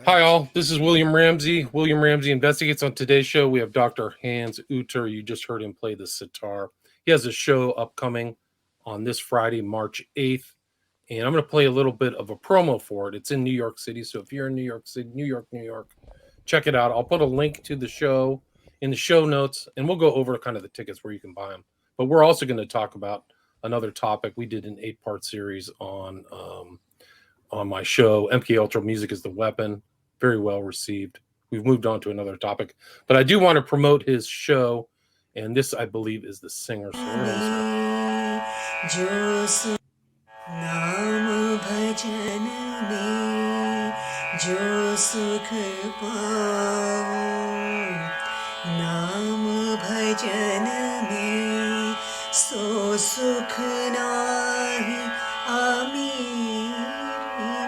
Hi, right. all. This is William Ramsey. William Ramsey Investigates. On today's show, we have Dr. Hans Uter. You just heard him play the sitar. He has a show upcoming on this Friday, March 8th. And I'm going to play a little bit of a promo for it. It's in New York City. So if you're in New York City, New York, check it out. I'll put a link to the show in the show notes, and we'll go over kind of the tickets where you can buy them. But we're also going to talk about another topic. We did an 8-part series on my show. MK Ultra Music is the Weapon. Very well received. We've moved on to another topic, but I do want to promote his show, and this, I believe, is the singer. So we're going to start. नाम भजन में जो सुख पाओ नाम भजन में सो सुख नाही आमीर में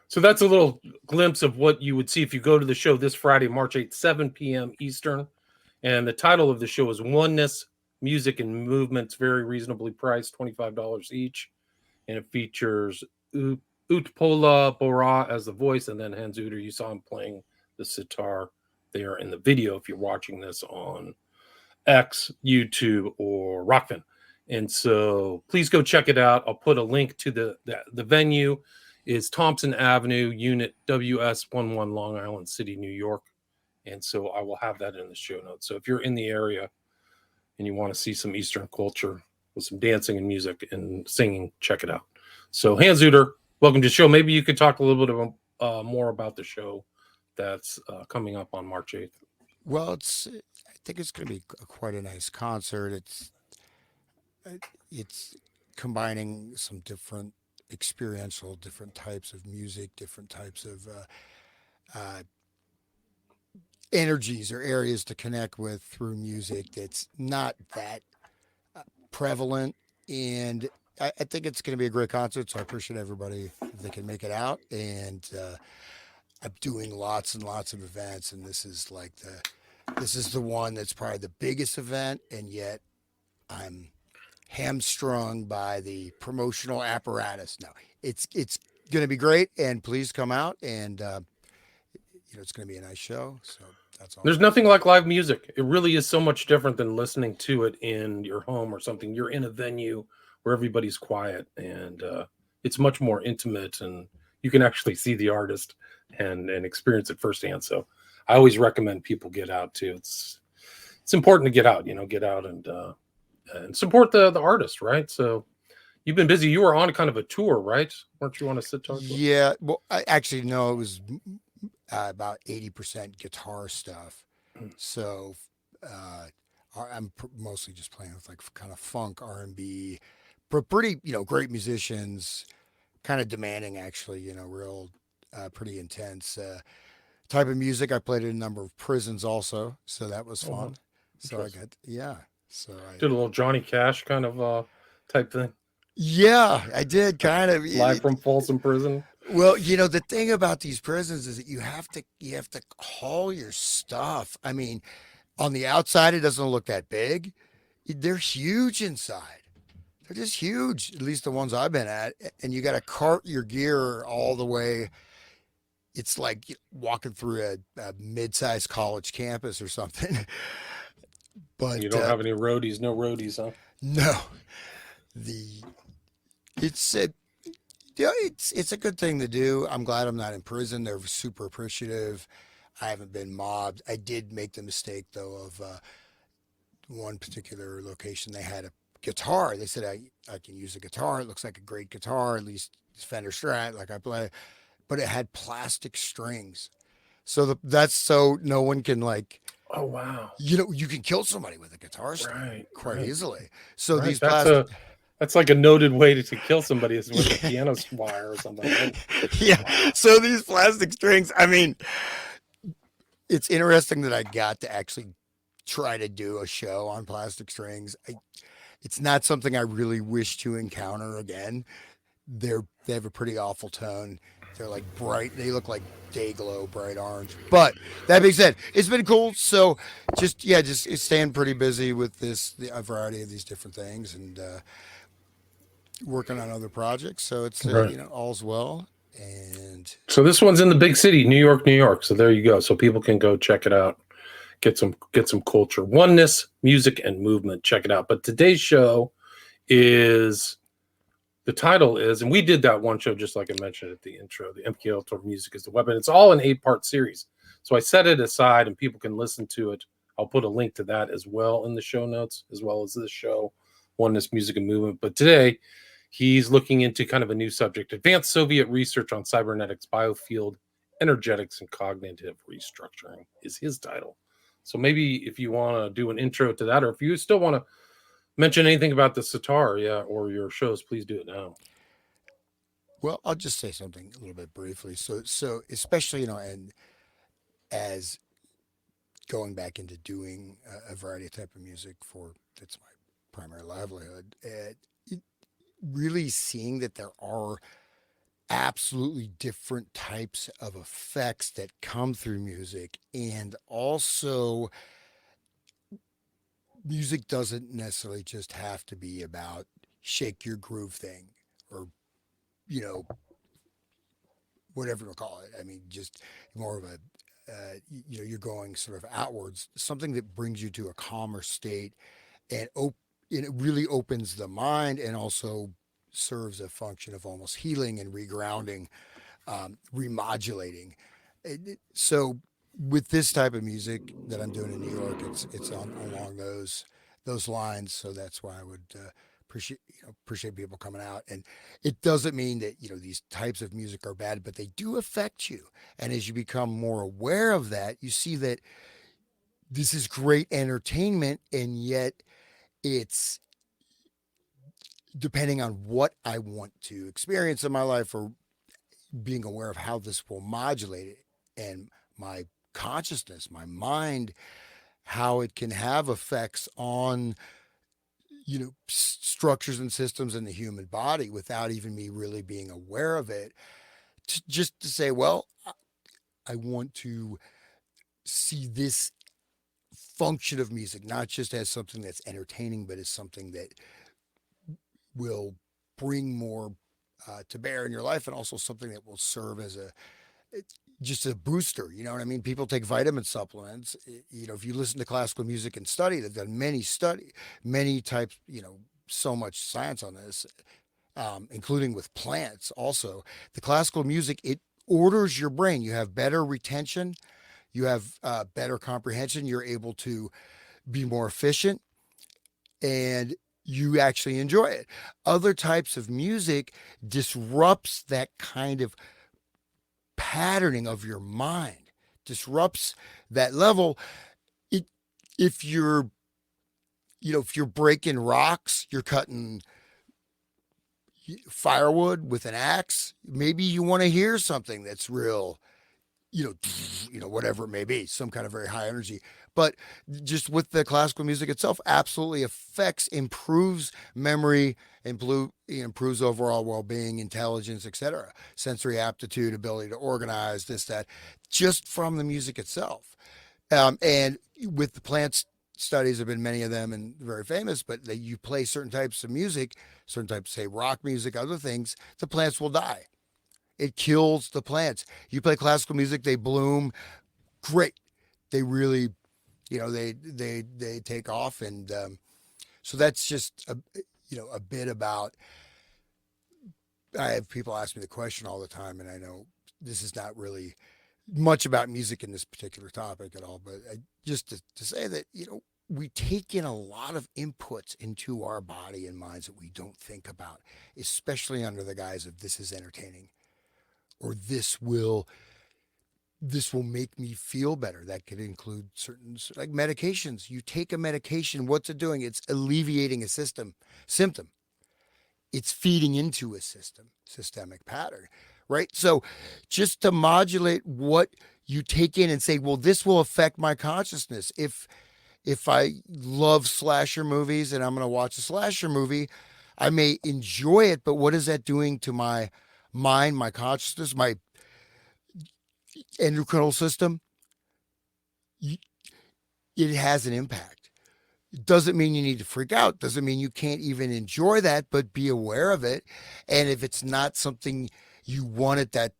So that's a little glimpse of what you would see if you go to the show this Friday, March 8th, 7 p.m. Eastern. And the title of the show is Oneness, Music and Movements, very reasonably priced, $25 each. And it features Utpola Bora as the voice, and then Hans Uter, you saw him playing the sitar there in the video if you're watching this on X, YouTube, or Rockfin. And so please go check it out. I'll put a link to the venue. Is Thompson Avenue, Unit WS11, Long Island City, New York. And so I will have that in the show notes. So if you're in the area and you want to see some Eastern culture with some dancing and music and singing, check it out. So Hans Uter, welcome to the show. Maybe you could talk a little bit more about the show that's coming up on March 8th. Well, I think it's going to be quite a nice concert. It's combining some different experiential, different types of music, different types of uh, energies or areas to connect with through music that's not that prevalent. And I think it's going to be a great concert. So I appreciate everybody if they can make it out. And I'm doing lots and lots of events, and this is the one that's probably the biggest event, and yet I'm hamstrung by the promotional apparatus. No, it's going to be great, and please come out, and it's going to be a nice show. So that's all. There's nothing like live music. It really is so much different than listening to it in your home or something. You're in a venue where everybody's quiet, and it's much more intimate, and you can actually see the artist and experience it firsthand. So I always recommend people get out too. It's important to get out, get out and support the artist, right? So you've been busy. You were on kind of a tour, right? Weren't you on a sitar tour? Yeah. Well, actually, no, it was about 80% guitar stuff. So I'm mostly just playing with like kind of funk, R&B, but pretty, great musicians, kind of demanding actually, real, pretty intense type of music. I played in a number of prisons also, so that was fun. So I got, yeah. So I did a little Johnny Cash kind of type thing. Yeah, I did kind of. Live from Folsom Prison. Well, the thing about these prisons is that you have to haul your stuff. I mean, on the outside it doesn't look that big. They're huge inside. They're just huge. At least the ones I've been at, and you got to cart your gear all the way. It's like walking through a mid-sized college campus or something. But you don't have any roadies, no roadies, huh? No, the it's a it's a good thing to do. I'm glad I'm not in prison. They're super appreciative. I haven't been mobbed. I did make the mistake though of one particular location. They had a guitar. They said I can use a guitar. It looks like a great guitar, at least it's Fender Strat, like I play, but it had plastic strings. So that's so no one can like Oh wow. You can kill somebody with a guitar string Right. quite Right. easily. So Right. these That's plastic, that's like a noted way to kill somebody is with a yeah, piano wire or something, right? yeah. Wow. So these plastic strings, I mean, it's interesting that I got to actually try to do a show on plastic strings. It's not something I really wish to encounter again. They have a pretty awful tone. They're like bright. They look like day glow, bright orange. But that being said, it's been cool. So just staying pretty busy with a variety of these different things and working on other projects. So it's Right. all's well. And So this one's in the big city, New York, New York. So there you go. So people can go check it out. Get some culture. Oneness, music, and movement. Check it out. But today's show is the title is, and we did that one show just like I mentioned at the intro, the MKL Tour Music is the Weapon. It's all an 8-part series. So I set it aside and people can listen to it. I'll put a link to that as well in the show notes, as well as this show, Oneness, Music, and Movement. But today, he's looking into kind of a new subject, advanced Soviet research on cybernetics, biofield, energetics, and cognitive restructuring is his title. So maybe if you want to do an intro to that, or if you still want to mention anything about the sitar, or your shows, please do it now. well, I'll just say something a little bit briefly. So especially and as going back into doing a variety of type of music for that's my primary livelihood, really seeing that there are absolutely different types of effects that come through music, and also music doesn't necessarily just have to be about shake your groove thing or you know whatever to call it. I mean, just more of a you're going sort of outwards, something that brings you to a calmer state, and it really opens the mind, and also serves a function of almost healing and regrounding, remodulating. So with this type of music that I'm doing in New York, it's on along those lines. So that's why I would appreciate people coming out. And it doesn't mean that these types of music are bad, but they do affect you. And as you become more aware of that, you see that this is great entertainment, and yet it's depending on what I want to experience in my life, or being aware of how this will modulate it and my consciousness, my mind, how it can have effects on structures and systems in the human body without even me really being aware of it. Just to say, well, I want to see this function of music not just as something that's entertaining, but as something that will bring more to bear in your life, and also something that will serve as just a booster. You know what I mean? People take vitamin supplements. If you listen to classical music and study, they've done many types. So much science on this, including with plants. Also, the classical music, it orders your brain. You have better retention. You have better comprehension. You're able to be more efficient, and you actually enjoy it. Other types of music disrupts that kind of patterning of your mind, disrupts that level. It, if you're, if you're breaking rocks, you're cutting firewood with an axe, maybe you want to hear something that's real, whatever it may be, some kind of very high energy. But just with the classical music itself, absolutely improves memory, improves overall well-being, intelligence, etc., sensory aptitude, ability to organize, this, that, just from the music itself. And with the plants, studies have been many of them and very famous, but you play certain types of music, certain types, say rock music, other things, the plants will die. It kills the plants. You play classical music, they bloom great. They really, they take off. And so that's just a bit about. I have people ask me the question all the time, and I know this is not really much about music in this particular topic at all, but just to say that we take in a lot of inputs into our body and minds that we don't think about, especially under the guise of this is entertaining, or this will this will make me feel better. That could include certain, like medications. You take a medication, what's it doing? It's alleviating a symptom. It's feeding into a systemic pattern, right? So just to modulate what you take in and say, well, this will affect my consciousness. If I love slasher movies and I'm going to watch a slasher movie, I may enjoy it, but what is that doing to my mind, my consciousness, my endocrine system? It has an impact. It doesn't mean you need to freak out. Doesn't mean you can't even enjoy that, but be aware of it. And if it's not something you want at that,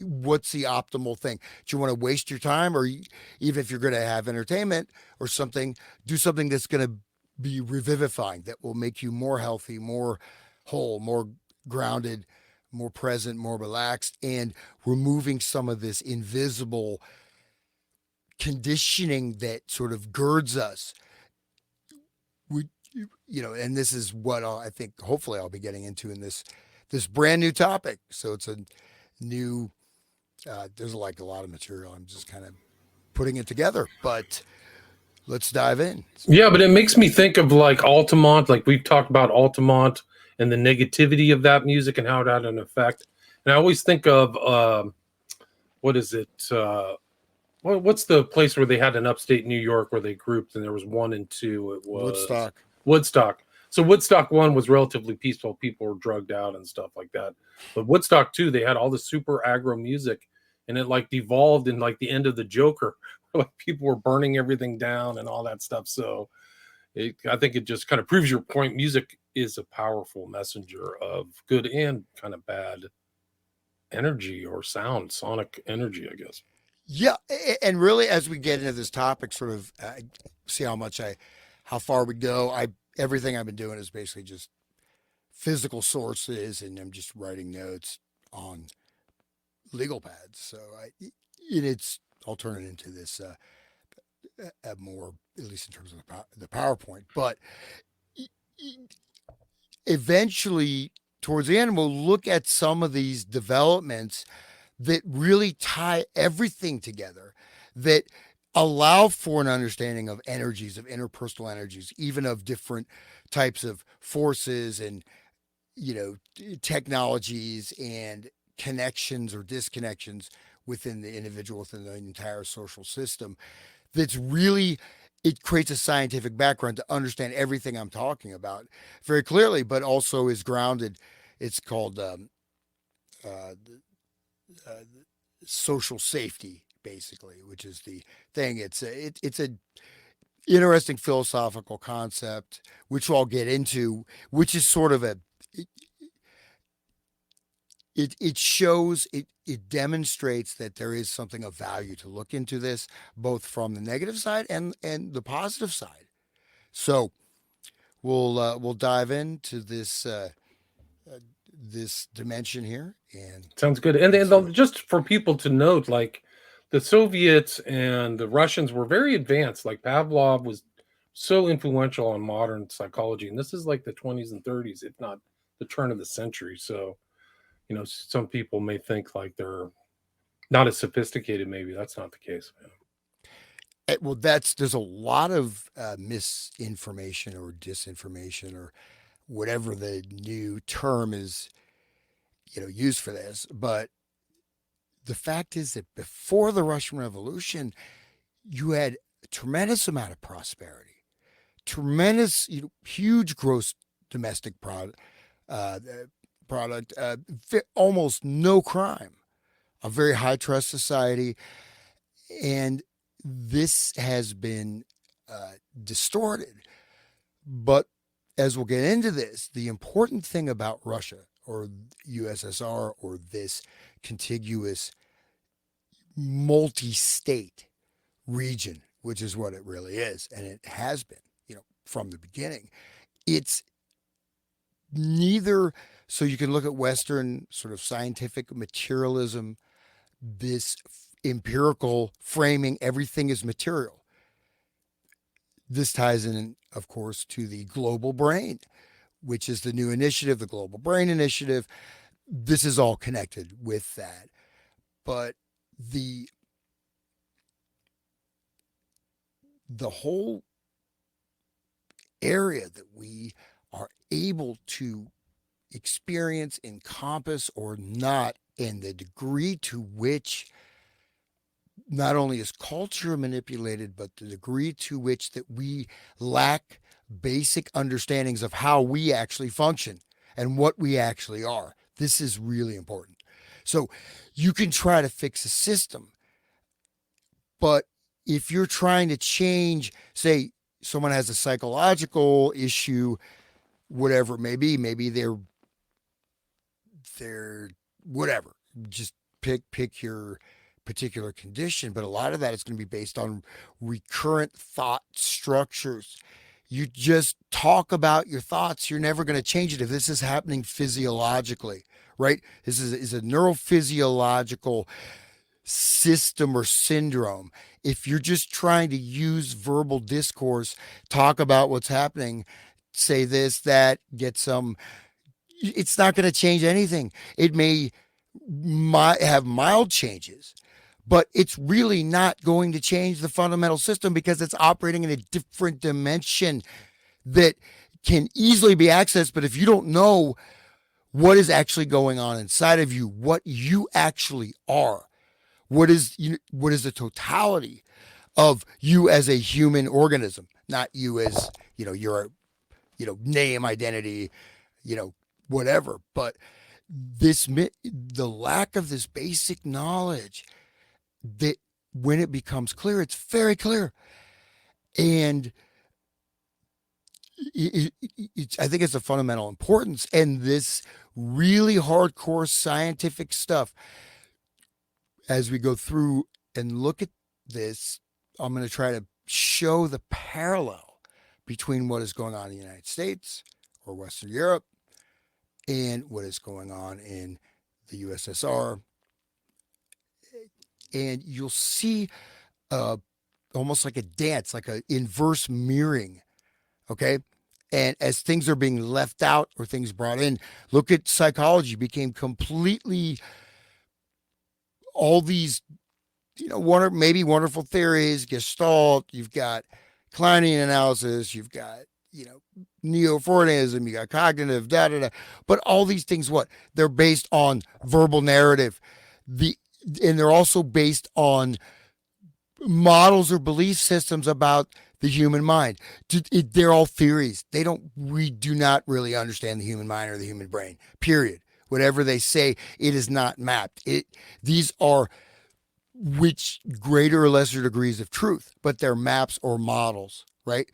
what's the optimal thing? Do you want to waste your time, or even if you're going to have entertainment or something, do something that's going to be revivifying, that will make you more healthy, more whole, more grounded, more present, more relaxed, and removing some of this invisible conditioning that sort of girds us. And this is what I think hopefully I'll be getting into in this brand new topic. So it's a new, there's like a lot of material. I'm just kind of putting it together, but let's dive in. Yeah, but it makes me think of like Altamont, like we've talked about Altamont and the negativity of that music and how it had an effect. And I always think of, what is it? What's the place where they had in upstate New York where they grouped and there was 1 and 2? It was Woodstock. So Woodstock 1 was relatively peaceful. People were drugged out and stuff like that. But Woodstock 2, they had all the super aggro music, and it like devolved in like the end of the Joker. Like people were burning everything down and all that stuff. So I think it just kind of proves your point. Music is a powerful messenger of good and kind of bad energy or sound, sonic energy, I guess. Yeah, and really, as we get into this topic, sort of see how far we go. Everything I've been doing is basically just physical sources, and I'm just writing notes on legal pads. So I'll turn it into this more, at least in terms of the PowerPoint. But eventually, towards the end, we'll look at some of these developments that really tie everything together, that allow for an understanding of energies, of interpersonal energies, even of different types of forces and, technologies and connections or disconnections within the individual, within the entire social system. It creates a scientific background to understand everything I'm talking about very clearly, but also is grounded. It's called social safety, basically, which is the thing. It's a interesting philosophical concept, which I'll get into, which is sort of it demonstrates that there is something of value to look into this, both from the negative side and the positive side. So we'll dive into this dimension here. And sounds good. And just for people to note, like the Soviets and the Russians were very advanced. Like Pavlov was so influential on modern psychology, and this is like the 20s and 30s, if not the turn of the century. So, some people may think like they're not as sophisticated. Maybe that's not the case. Well, there's a lot of misinformation or disinformation or whatever the new term is, used for this. But the fact is that before the Russian Revolution, you had a tremendous amount of prosperity, tremendous, huge gross domestic product, almost no crime, a very high trust society. And this has been distorted. But as we'll get into this, the important thing about Russia or USSR or this contiguous multi-state region, which is what it really is, and it has been, from the beginning, it's neither. So you can look at Western sort of scientific materialism, this empirical framing, everything is material. This ties in, of course, to the global brain, which is the new initiative, the Global Brain Initiative. This is all connected with that. But the the whole area that we are able to experience, encompass, or not, and the degree to which not only is culture manipulated, but the degree to which that we lack basic understandings of how we actually function and what we actually are. This is really important. So you can try to fix a system, but if you're trying to change, say someone has a psychological issue, whatever it may be, maybe they're whatever, just pick your particular condition, but a lot of that is going to be based on recurrent thought structures. You just talk about your thoughts, you're never going to change it if this is happening physiologically, right? This is a neurophysiological system or syndrome. If you're just trying to use verbal discourse, talk about what's happening, say this, that, get some, it's not going to change anything. It may have mild changes, but it's really not going to change the fundamental system because it's operating in a different dimension that can easily be accessed. But if you don't know what is actually going on inside of you, what you actually are, what is the totality of you as a human organism, not you as, your, name, identity, whatever, but the lack of this basic knowledge, that when it becomes clear, it's very clear. And I think it's a fundamental importance. And this really hardcore scientific stuff, as we go through and look at this, I'm going to try to show the parallel between what is going on in the United States or Western Europe and what is going on in the USSR. And you'll see almost like a dance, like an inverse mirroring, okay? And as things are being left out or things brought in, look at psychology became completely all these, maybe wonderful theories, Gestalt, you've got Kleinian analysis, you've got, Neo-Freudianism, you got cognitive, but all these things, they're based on verbal narrative. And they're also based on models or belief systems about the human mind. They're all theories. We do not really understand the human mind or the human brain, period. Whatever they say, it is not mapped. These are which greater or lesser degrees of truth, but they're maps or models, right?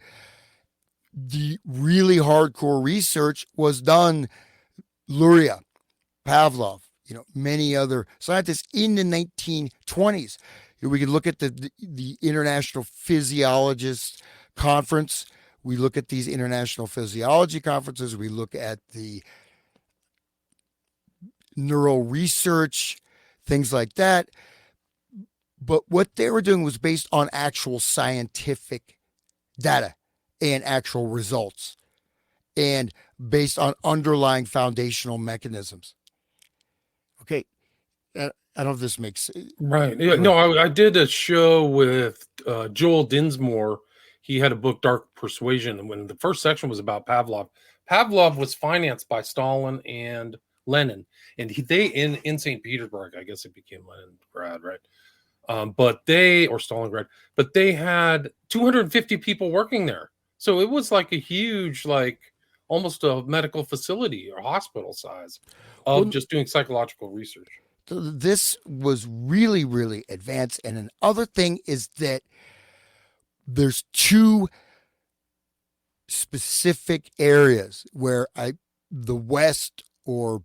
The really hardcore research was done, Luria, Pavlov, many other scientists in the 1920s. We could look at the International Physiologists Conference. We look at these international physiology conferences. We look at the neural research, things like that. But what they were doing was based on actual scientific data and actual results, and based on underlying foundational mechanisms. Okay. I don't know if this makes sense. Right. Yeah. No, I did a show with Joel Dinsmore. He had a book, Dark Persuasion. And when the first section was about Pavlov, Pavlov was financed by Stalin and Lenin. And they in St. Petersburg, I guess it became Leningrad, right? Or Stalingrad, but they had 250 people working there. So it was like a huge, almost a medical facility or hospital size of just doing psychological research. This was really, really advanced. And another thing is that there's two specific areas where the West, or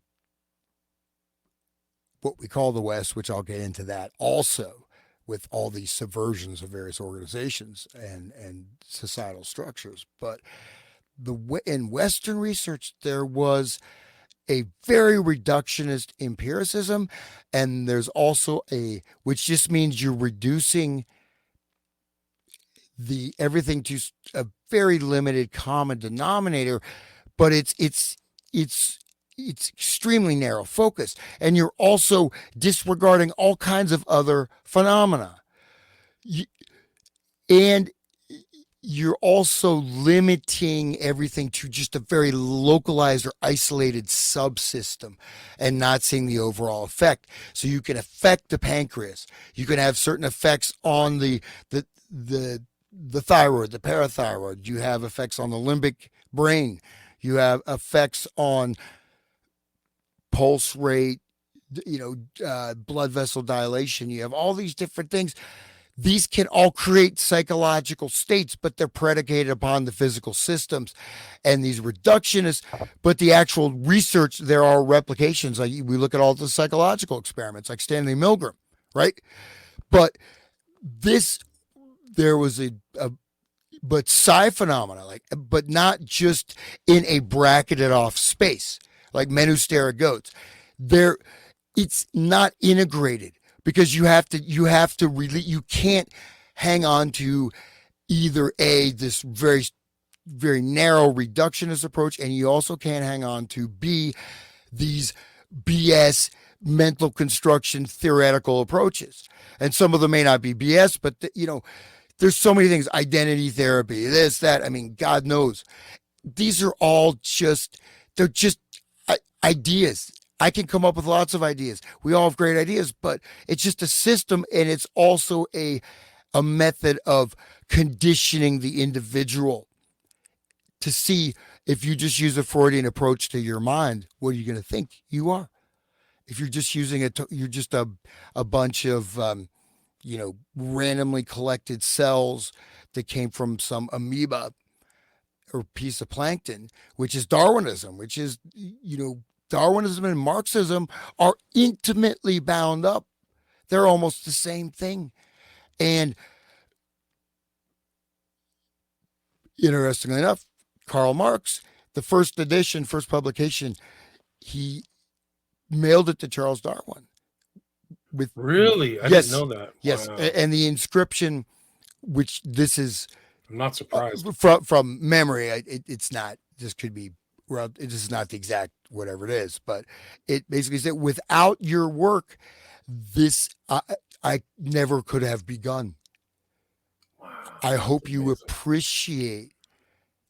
what we call the West, which I'll get into that also, with all these subversions of various organizations and societal structures. But in Western research, there was a very reductionist empiricism, and there's also which just means you're reducing everything to a very limited common denominator, but it's extremely narrow focus, and you're also disregarding all kinds of other phenomena. And you're also limiting everything to just a very localized or isolated subsystem and not seeing the overall effect. So you can affect the pancreas. You can have certain effects on the thyroid, the parathyroid. You have effects on the limbic brain. You have effects on pulse rate, blood vessel dilation. You have all these different things. These can all create psychological states, but they're predicated upon the physical systems and these reductionists. But the actual research, there are replications. Like we look at all the psychological experiments, like Stanley Milgram, right? But there was but psi phenomena, but not just in a bracketed off space, like men who stare at goats. It's not integrated. Because you have to really, you can't hang on to either this very, very narrow reductionist approach, and you also can't hang on to B, these BS mental construction theoretical approaches. And some of them may not be BS, but there's so many things, identity therapy, this, that, I mean, God knows. These are all they're just ideas. I can come up with lots of ideas. We all have great ideas, but it's just a system, and it's also a method of conditioning the individual to see if you just use a Freudian approach to your mind, what are you going to think you are? If you're just using you're just a bunch of, randomly collected cells that came from some amoeba or piece of plankton, which is Darwinism, which is, Darwinism and Marxism are intimately bound up. They're almost the same thing. And interestingly enough, Karl Marx, the first publication, he mailed it to Charles Darwin. Really? I didn't know that. Yes. Wow. And the inscription, which this is... I'm not surprised. From memory, it's not, this could be, well, this is not the exact whatever it is, but it basically said, without your work, this I never could have begun. Wow, I hope you amazing. Appreciate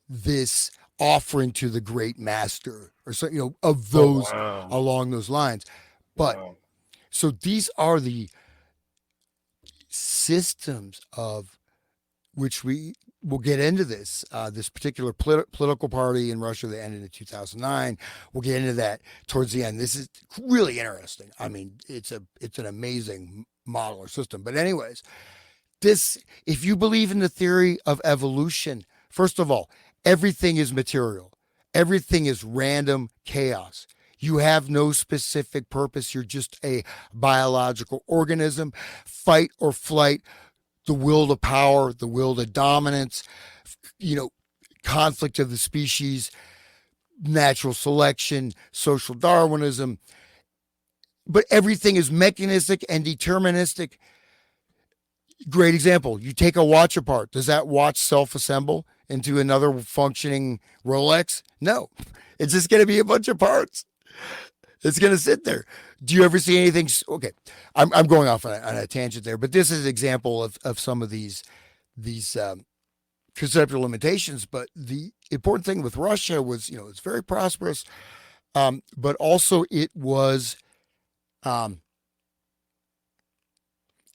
this offering to the great master, or so, of those along those lines. But so these are the systems of which we'll get into this particular political party in Russia that ended in 2009. We'll get into that towards the end. This is really interesting. I mean, it's an amazing model or system. But anyways, if you believe in the theory of evolution, first of all, everything is material. Everything is random chaos. You have no specific purpose. You're just a biological organism, fight or flight, the will to power, the will to dominance, conflict of the species, natural selection, social Darwinism. But everything is mechanistic and deterministic. Great example. You take a watch apart. Does that watch self-assemble into another functioning Rolex? No. It's just going to be a bunch of parts. It's going to sit there. Do you ever see anything? Okay, I'm going off on a tangent there, but this is an example of some of these conceptual limitations. But the important thing with Russia was, it's very prosperous, but also it was,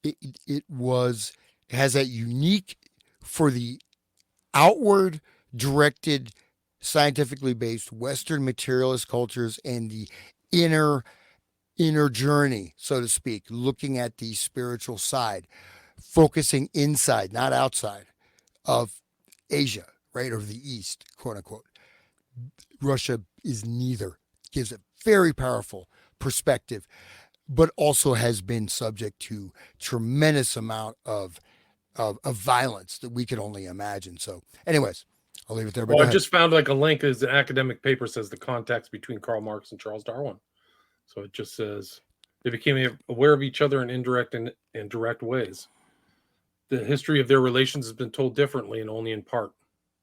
it has that unique, for the outward directed, scientifically based Western materialist cultures and the inner journey, so to speak, looking at the spiritual side, focusing inside, not outside of Asia, right? Or the East, quote unquote. Russia is neither, gives a very powerful perspective, but also has been subject to tremendous amount of violence that we could only imagine. So anyways, I'll leave it there. Well, I just found like a link as an academic paper says the contacts between Karl Marx and Charles Darwin. So it just says they became aware of each other in indirect and direct ways. The history of their relations has been told differently and only in part.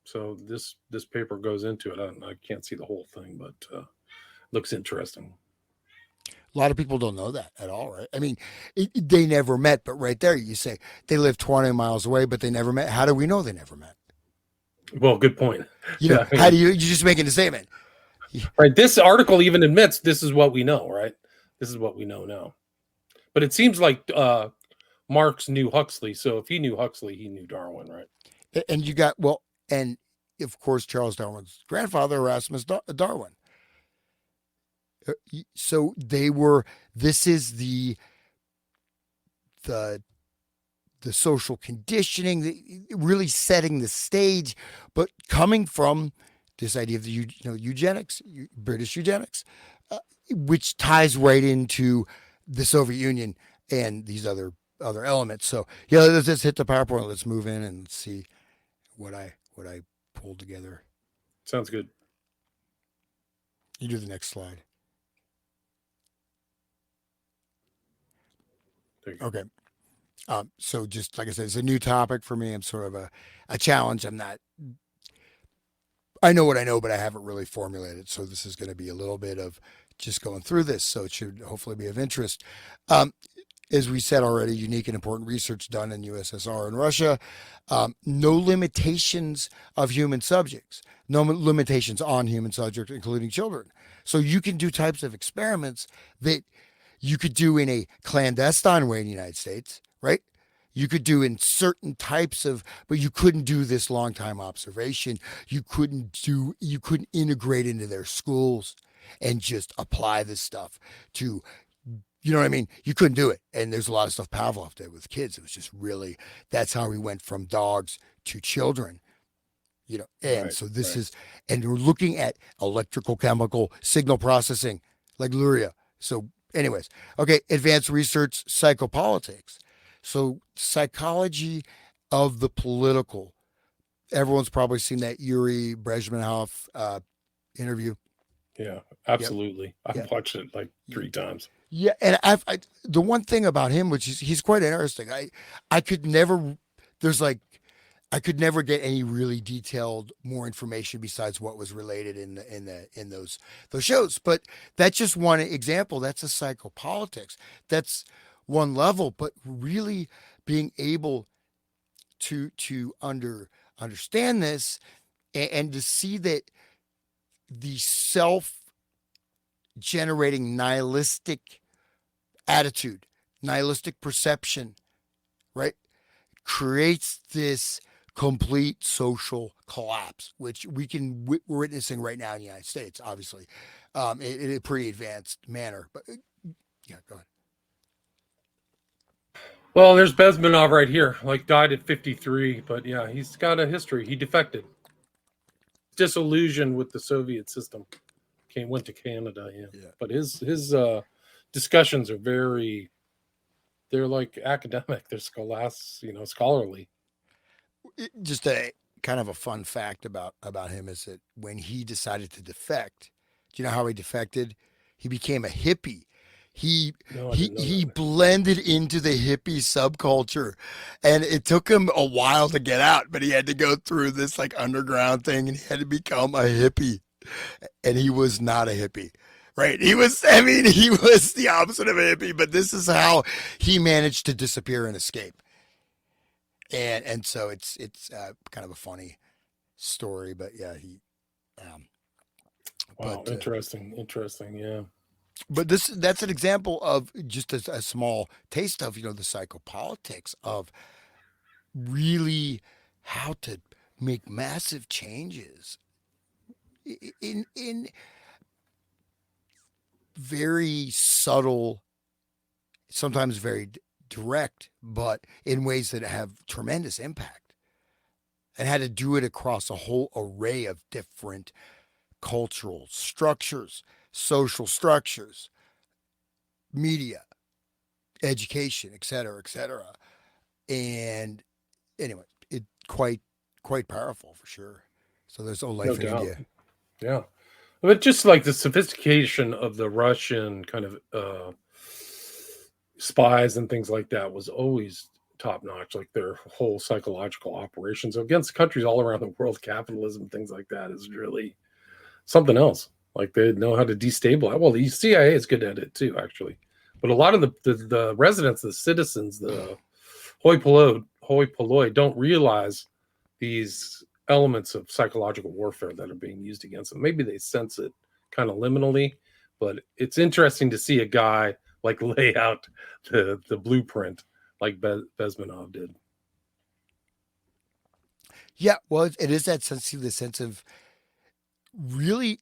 So this paper goes into it. I can't see the whole thing, but looks interesting. A lot of people don't know that at all, right? I mean, they never met, but right there you say they live 20 miles away, but they never met. How do we know they never met? Well, good point. You know, Yeah, I how do mean, you're just making a statement. right. This article even admits this is what we know, right? This is what we know now. But it seems like Marx knew Huxley. So if he knew Huxley, he knew Darwin, right? And you got, well, and of course, Charles Darwin's grandfather, Erasmus Darwin. So they were, this is the social conditioning, really setting the stage, but coming from this idea of the eugenics, British eugenics, which ties right into the Soviet Union and these other elements. So yeah, let's just hit the PowerPoint. Let's move in and see what I pulled together. Sounds good. You do the next slide. Okay. So just like I said, it's a new topic for me. I'm sort of a challenge. I know what I know, but I haven't really formulated. So this is going to be a little bit of just going through this. So it should hopefully be of interest. As we said already, unique and important research done in USSR and Russia. No limitations of human subjects, no limitations on human subjects, including children. So you can do types of experiments that you could do in a clandestine way in the United States, right? You could do in certain types of, but you couldn't do this long time observation. You couldn't integrate into their schools and just apply this stuff to, you know what I mean? You couldn't do it. And there's a lot of stuff Pavlov did with kids. It was just really, that's how we went from dogs to children, And Right, so this right. is, and we're looking at electrical chemical signal processing, like Luria. So anyways, okay, advanced research, psychopolitics. So psychology of the political. Everyone's probably seen that Yuri Brezhnev interview. Yeah, absolutely. I've Yep. watched it like 3 times. Yeah, and the one thing about him, which is he's quite interesting. I could never, I could never get any really detailed more information besides what was related in those shows. But that's just one example. That's a psychopolitics. That's one level, but really being able to understand this and to see that the self-generating nihilistic attitude, nihilistic perception, right, creates this complete social collapse, which we're witnessing right now in the United States, obviously, in a pretty advanced manner. But yeah, go ahead. Well, there's Bezmenov right here, like died at 53, but yeah, he's got a history. He defected. Disillusioned with the Soviet system. Went to Canada, yeah. But his discussions are they're like academic, they're scholarly. Just a kind of a fun fact about him is that when he decided to defect, do you know how he defected? He became a hippie. He blended into the hippie subculture, and it took him a while to get out, but he had to go through this like underground thing, and he had to become a hippie. And he was not a hippie, right? He was the opposite of a hippie, but this is how he managed to disappear and escape. And so it's kind of a funny story, but yeah, wow, interesting, yeah. But that's an example of just a small taste of, the psychopolitics of really how to make massive changes in very subtle, sometimes very direct, but in ways that have tremendous impact, and had to do it across a whole array of different cultural structures, social structures, media, education, et cetera, et cetera. And anyway, it quite powerful for sure. So there's Old Life in India. Yeah. But just like the sophistication of the Russian kind of spies and things like that was always top notch. Like their whole psychological operations against countries all around the world, capitalism, things like that is really something else. Like they know how to destabilize. Well, the CIA is good at it too, actually. But a lot of the residents, the citizens, the hoi polloi don't realize these elements of psychological warfare that are being used against them. Maybe they sense it kind of liminally, but it's interesting to see a guy like lay out the blueprint like Bezmenov did. Yeah, well, it is that sense, the sense of really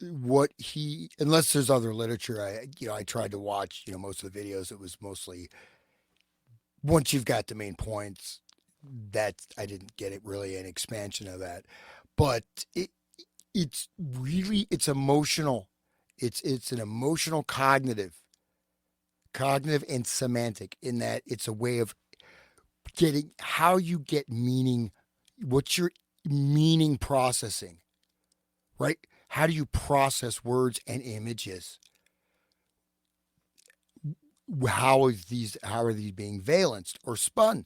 what he, unless there's other literature, I tried to watch, most of the videos. It was mostly once you've got the main points. That I didn't get it really an expansion of that, but it's emotional. It's an emotional cognitive and semantic, in that it's a way of getting how you get meaning. What's your meaning processing, right? How do you process words and images? How are these being valenced or spun?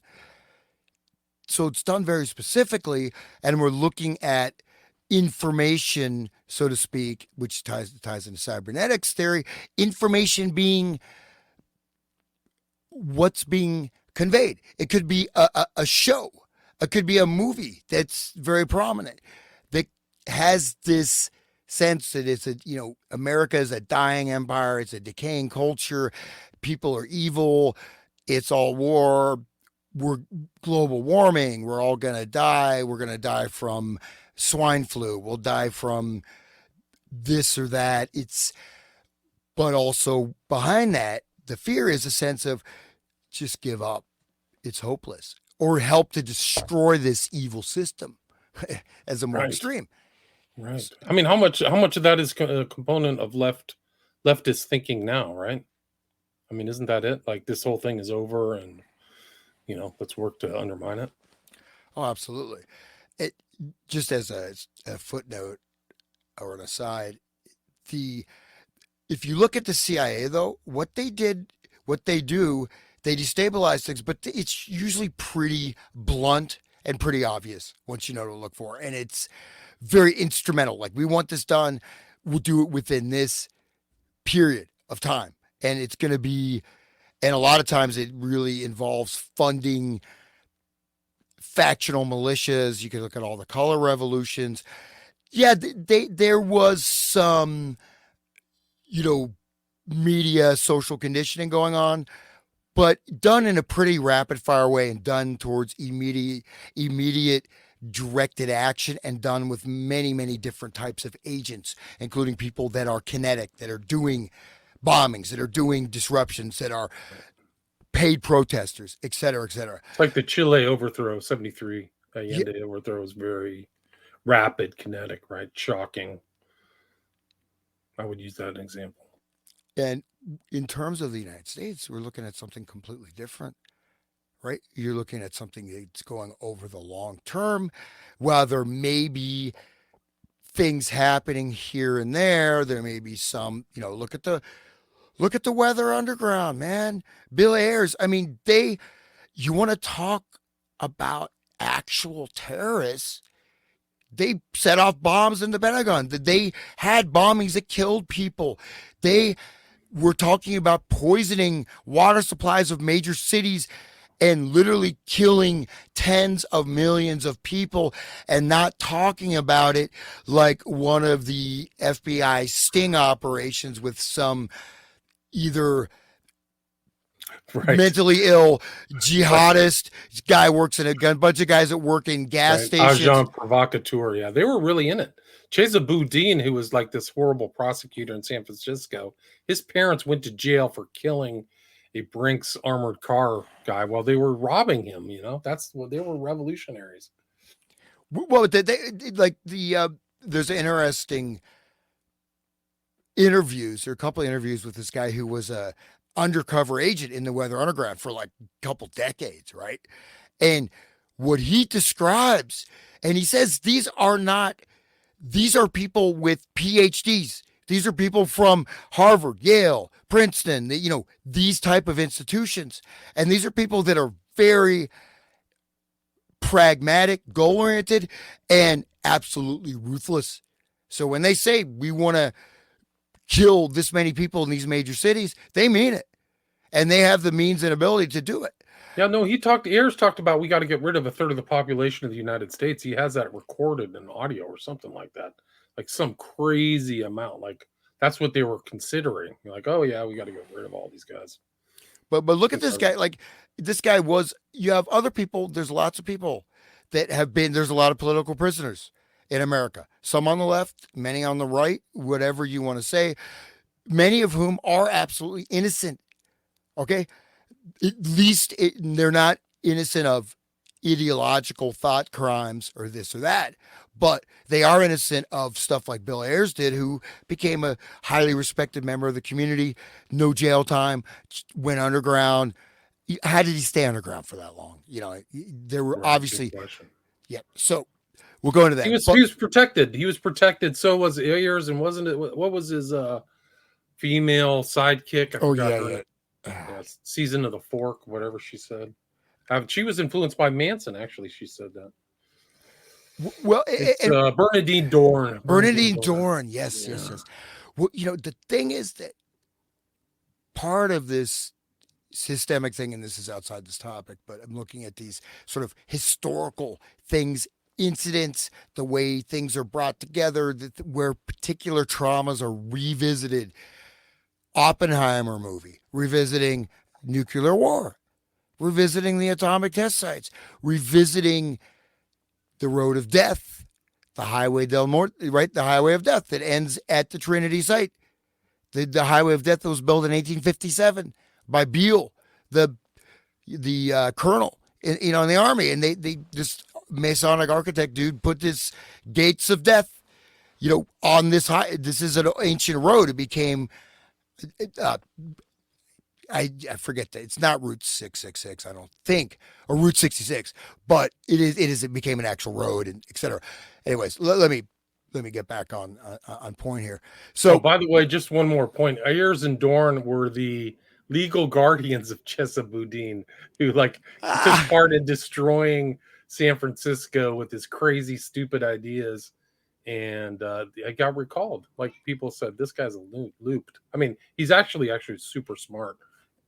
So it's done very specifically, and we're looking at information, so to speak, which ties into cybernetics theory. Information being what's being conveyed. It could be a show. It could be a movie that's very prominent, that has this sense that it's America is a dying empire. It's a decaying culture. People are evil. It's all war. We're global warming. We're all going to die. We're going to die from swine flu. We'll die from this or that. But also behind that, the fear is a sense of just give up. It's hopeless, or help to destroy this evil system as a more extreme. Right. I mean, how much of that is a component of leftist thinking now, right? I mean, isn't that it? Like, this whole thing is over, and let's work to undermine it. Oh, absolutely. It just as a footnote or an aside, if you look at the CIA, though, what they do, they destabilize things, but it's usually pretty blunt and pretty obvious once you know to look for, and it's very instrumental. Like, we want this done, we'll do it within this period of time, and it's going to be. And a lot of times it really involves funding factional militias. You can look at all the color revolutions. Yeah, there was some, media social conditioning going on, but done in a pretty rapid fire way, and done towards immediate directed action, and done with many, many different types of agents, including people that are kinetic, that are doing bombings, that are doing disruptions, that are paid protesters, et cetera, et cetera. It's like the Chile overthrow, 73 Allende overthrow was very rapid, kinetic, right? Shocking. I would use that as an example. And in terms of the United States, we're looking at something completely different, right? You're looking at something that's going over the long term. While there may be things happening here and there may be some, look at the Weather Underground, man. Bill Ayers. I mean, you want to talk about actual terrorists. They set off bombs in the Pentagon. They had bombings that killed people. They were talking about poisoning water supplies of major cities and literally killing tens of millions of people, and not talking about it like one of the FBI sting operations with some either mentally ill jihadist guy works in a bunch of guys that work in gas stations. Agent provocateur. Yeah, they were really in it. Chesa Boudin, who was like this horrible prosecutor in San Francisco, his parents went to jail for killing a Brinks armored car guy while they were robbing him. That's what they were, revolutionaries. Well, there's an interesting interviews. There are a couple of interviews with this guy who was a undercover agent in the Weather Underground for like a couple decades, right? And what he describes, and he says these are people with PhDs. These are people from Harvard, Yale, Princeton, these type of institutions. And these are people that are very pragmatic, goal-oriented, and absolutely ruthless. So when they say we want to kill this many people in these major cities, they mean it. And they have the means and ability to do it. Yeah, no, Ayers talked about we got to get rid of a third of the population of the United States. He has that recorded in audio or something like that. Like some crazy amount. Like that's what they were considering. Like, oh yeah, we got to get rid of all these guys. But look at this guy. Like this guy was. You have other people. There's lots of people that have been. There's a lot of political prisoners in America. Some on the left, many on the right. Whatever you want to say. Many of whom are absolutely innocent. Okay, at least they're not innocent of ideological thought crimes or this or that, but they are innocent of stuff like Bill Ayers did, who became a highly respected member of the community, no jail time, went underground. How did he stay underground for that long? You know, there were obviously, yeah. So we'll go into that. He was protected. He was protected. So was Ayers, and wasn't it? What was his female sidekick? I forgot her name. Season of the Fork, whatever she said. She was influenced by Manson, actually. She said that. Well, it's Bernadine Dorn. Bernadine Dorn, yes. Well, you know, the thing is that part of this systemic thing, and this is outside this topic, but I'm looking at these sort of historical things, incidents, the way things are brought together, where particular traumas are revisited. Oppenheimer movie, revisiting nuclear war, revisiting the atomic test sites, revisiting the road of death, the Highway del Norte, right? The Highway of Death that ends at the Trinity site. The Highway of Death that was built in 1857 by Beale, the colonel, in the army, and they this Masonic architect dude put this gates of death, on this high. This is an ancient road. It became. I forget that it's not Route 666, I don't think, or Route 66, but it became an actual road, and etc. Anyways, let me get back on point here. So, by the way, just one more point: Ayers and Dorn were the legal guardians of Chesapeake, who took part in destroying San Francisco with his crazy, stupid ideas. And I got recalled. Like people said, this guy's looped. I mean, he's actually super smart.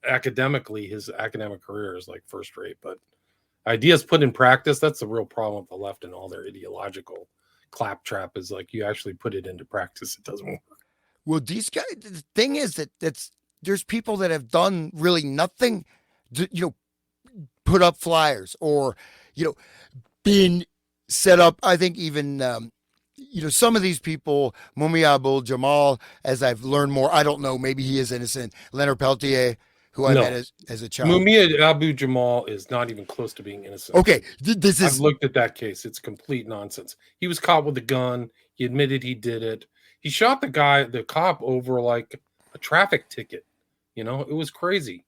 Academically, his academic career is first rate, but ideas put in practice, that's the real problem with the left and all their ideological claptrap is you actually put it into practice, it doesn't work. Well, these guys, the thing is that there's people that have done really nothing, put up flyers or, been set up. I think even, some of these people, Mumia Abdul-Jamal, as I've learned more, I don't know, maybe he is innocent. Leonard Peltier, who I met as a child. Mumia Abu-Jamal is not even close to being innocent. Okay. I've looked at that case. It's complete nonsense. He was caught with a gun. He admitted he did it. He shot the cop over a traffic ticket. It was crazy.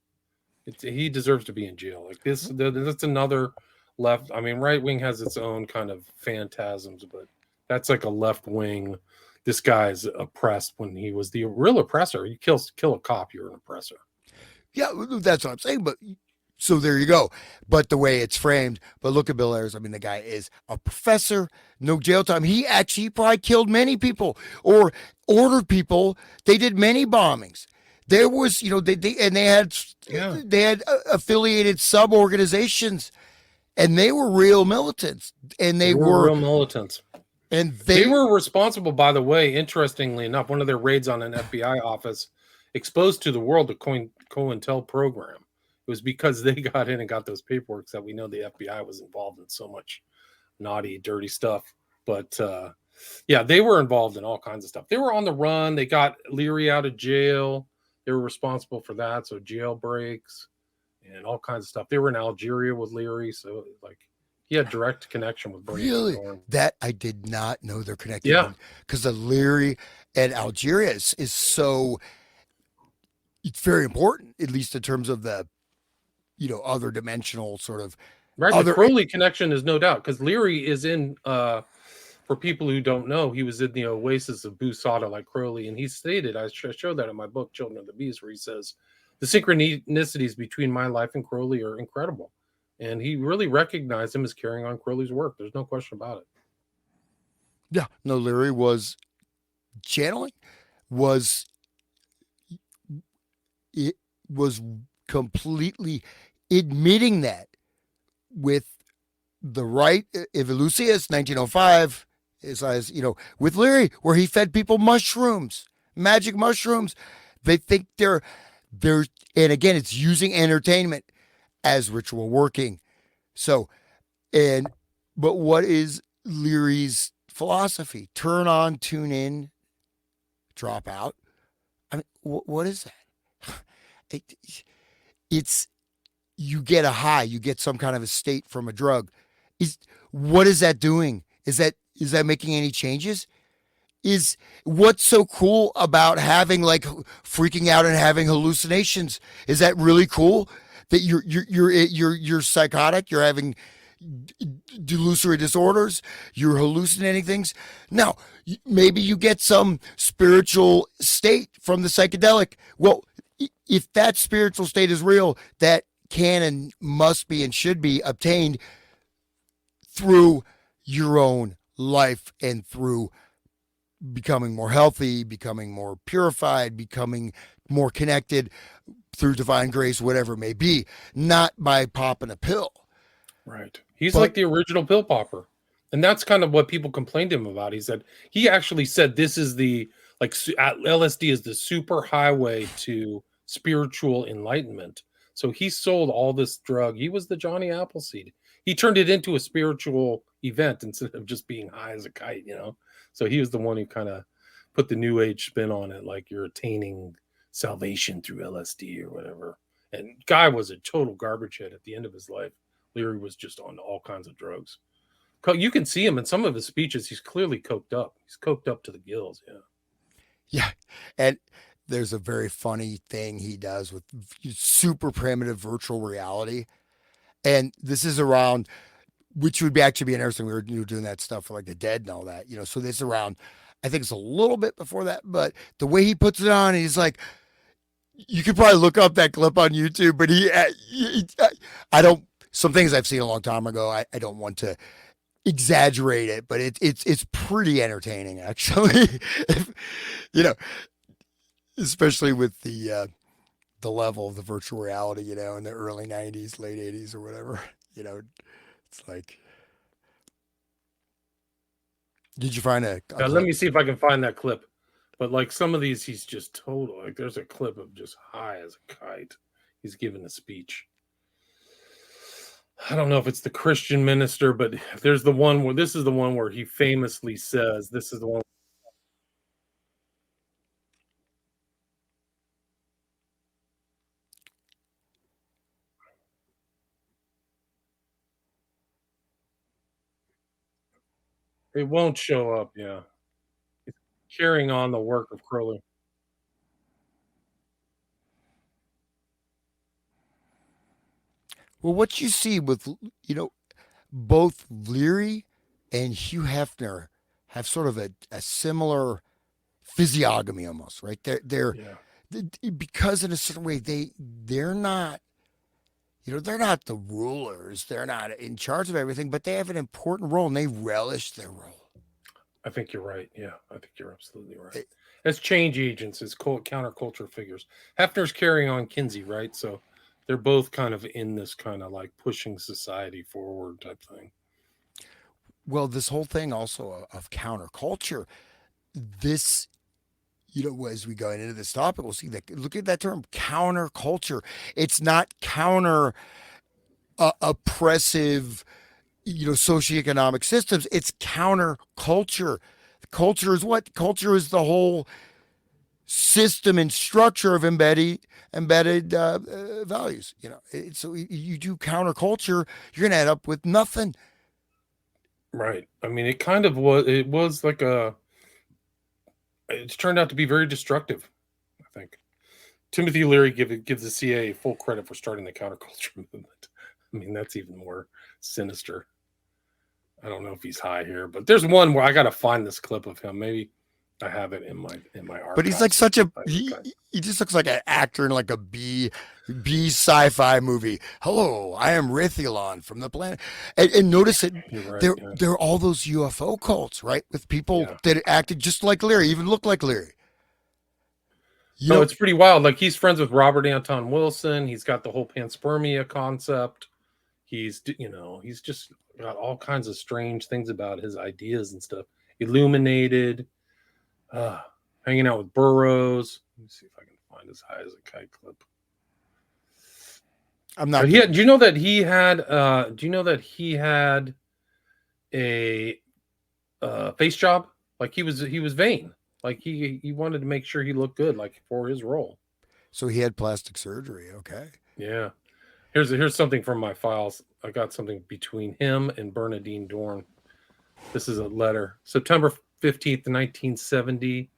He deserves to be in jail. That's another left. I mean, right wing has its own kind of phantasms, but that's a left wing. This guy's oppressed when he was the real oppressor. You kill a cop, you're an oppressor. Yeah, that's what I'm saying. But so there you go. But the way it's framed, but look at Bill Ayers. I mean, the guy is a professor, no jail time. He actually probably killed many people or ordered people. They did many bombings. There was, they had affiliated sub organizations, and they were real militants, and they were real militants. And they were responsible, by the way, interestingly enough, one of their raids on an FBI office exposed to the world the COINTEL program. It was because they got in and got those paperwork that we know the FBI was involved in so much naughty, dirty stuff. But they were involved in all kinds of stuff. They were on the run. They got Leary out of jail. They were responsible for that. So jail breaks and all kinds of stuff. They were in Algeria with Leary. So he had direct connection with Bernie. Really? That I did not know they're connected. Yeah. Because the Leary and Algeria is so, it's very important, at least in terms of the, other dimensional sort of. Right. The Crowley connection is no doubt because Leary is in, for people who don't know, he was in the oasis of Boo Sada like Crowley. And he stated, I showed that in my book, Children of the Beast, where he says, the synchronicities between my life and Crowley are incredible. And he really recognized him as carrying on Crowley's work. There's no question about it. Yeah. No, Leary was channeling, it was completely admitting that with the right, if Lucius, 1905, as with Leary, where he fed people mushrooms, magic mushrooms. They think they're, and again, it's using entertainment as ritual working. So, but what is Leary's philosophy? Turn on, tune in, drop out. I mean, what is that? It's, you get a high, you get some kind of a state from a drug. What is that doing? Is that making any changes? Is what's so cool about having like freaking out and having hallucinations? Is that really cool? That you're psychotic, you're having delusory disorders, you're hallucinating things. Now, maybe you get some spiritual state from the psychedelic. Well, if that spiritual state is real, that can and must be and should be obtained through your own life and through becoming more healthy, becoming more purified, becoming more connected through divine grace, whatever it may be, not by popping a pill. Right. He's like the original pill popper. And that's kind of what people complained to him about. He actually said this is the, like, LSD is the super highway to spiritual enlightenment. So he sold all this drug. He was the Johnny Appleseed. He turned it into a spiritual event instead of just being high as a kite, So he was the one who kind of put the new age spin on it, like you're attaining salvation through LSD or whatever. And Guy was a total garbage head at the end of his life. Leary was just on all kinds of drugs. You can see him in some of his speeches. He's clearly coked up. He's coked up to the gills. Yeah. Yeah. And there's a very funny thing he does with super primitive virtual reality. And this is around, which would actually be interesting. We were doing that stuff for like the dead and all that, so this is around, I think it's a little bit before that, but the way he puts it on, he's like, you could probably look up that clip on YouTube, but I don't, some things I've seen a long time ago, I don't want to exaggerate it, but it's pretty entertaining actually. Especially with the level of the virtual reality, in the early 90s, late 80s or whatever, it's like, did you find a Now, let me see if I can find that clip. But like some of these, he's just total, like there's a clip of just high as a kite. He's giving a speech. I don't know if it's the Christian minister, but there's the one where, this is the one where he famously says, this is the one. It won't show up, yeah. It's carrying on the work of Crowley. Well, what you see with, both Leary and Hugh Hefner have sort of a similar physiognomy almost, right? They're because in a certain way, they're not, they're not the rulers. They're not in charge of everything, but they have an important role and they relish their role. I think you're right. Yeah, I think you're absolutely right. As change agents, as counterculture figures. Hefner's carrying on Kinsey, right? So they're both kind of in this kind of like pushing society forward type thing. Well, this whole thing also of counterculture, this, as we go into this topic, we'll see that, look at that term, counterculture. It's not counter oppressive, socioeconomic systems. It's counterculture. Culture is what? Culture is the whole system and structure of embedded values. So you do counterculture, you're going to end up with nothing. Right. I mean, it kind of was. It was like it's turned out to be very destructive. I think Timothy Leary gives the CIA full credit for starting the counterculture movement. I mean, that's even more sinister. I don't know if he's high here, but there's one where I got to find this clip of him. Maybe I have it in my archives. But he's like he just looks like an actor in like a B sci-fi movie. Hello, I am Rithilon from the planet. And notice it. Right, there are all those UFO cults, right? With people that acted just like Leary, even looked like Leary. You No, know, it's pretty wild. Like he's friends with Robert Anton Wilson. He's got the whole panspermia concept. He's he's just got all kinds of strange things about his ideas and stuff. Illuminated, hanging out with Burroughs. Let me see if I can find his high as a kite clip. I'm not. Do you know that he had? Do you know that he had a face job? Like he was vain. Like he wanted to make sure he looked good, like for his role. So he had plastic surgery. Okay. Yeah. Here's something from my files. I got something between him and Bernadine Dorn. This is a letter. September 15th, 1970.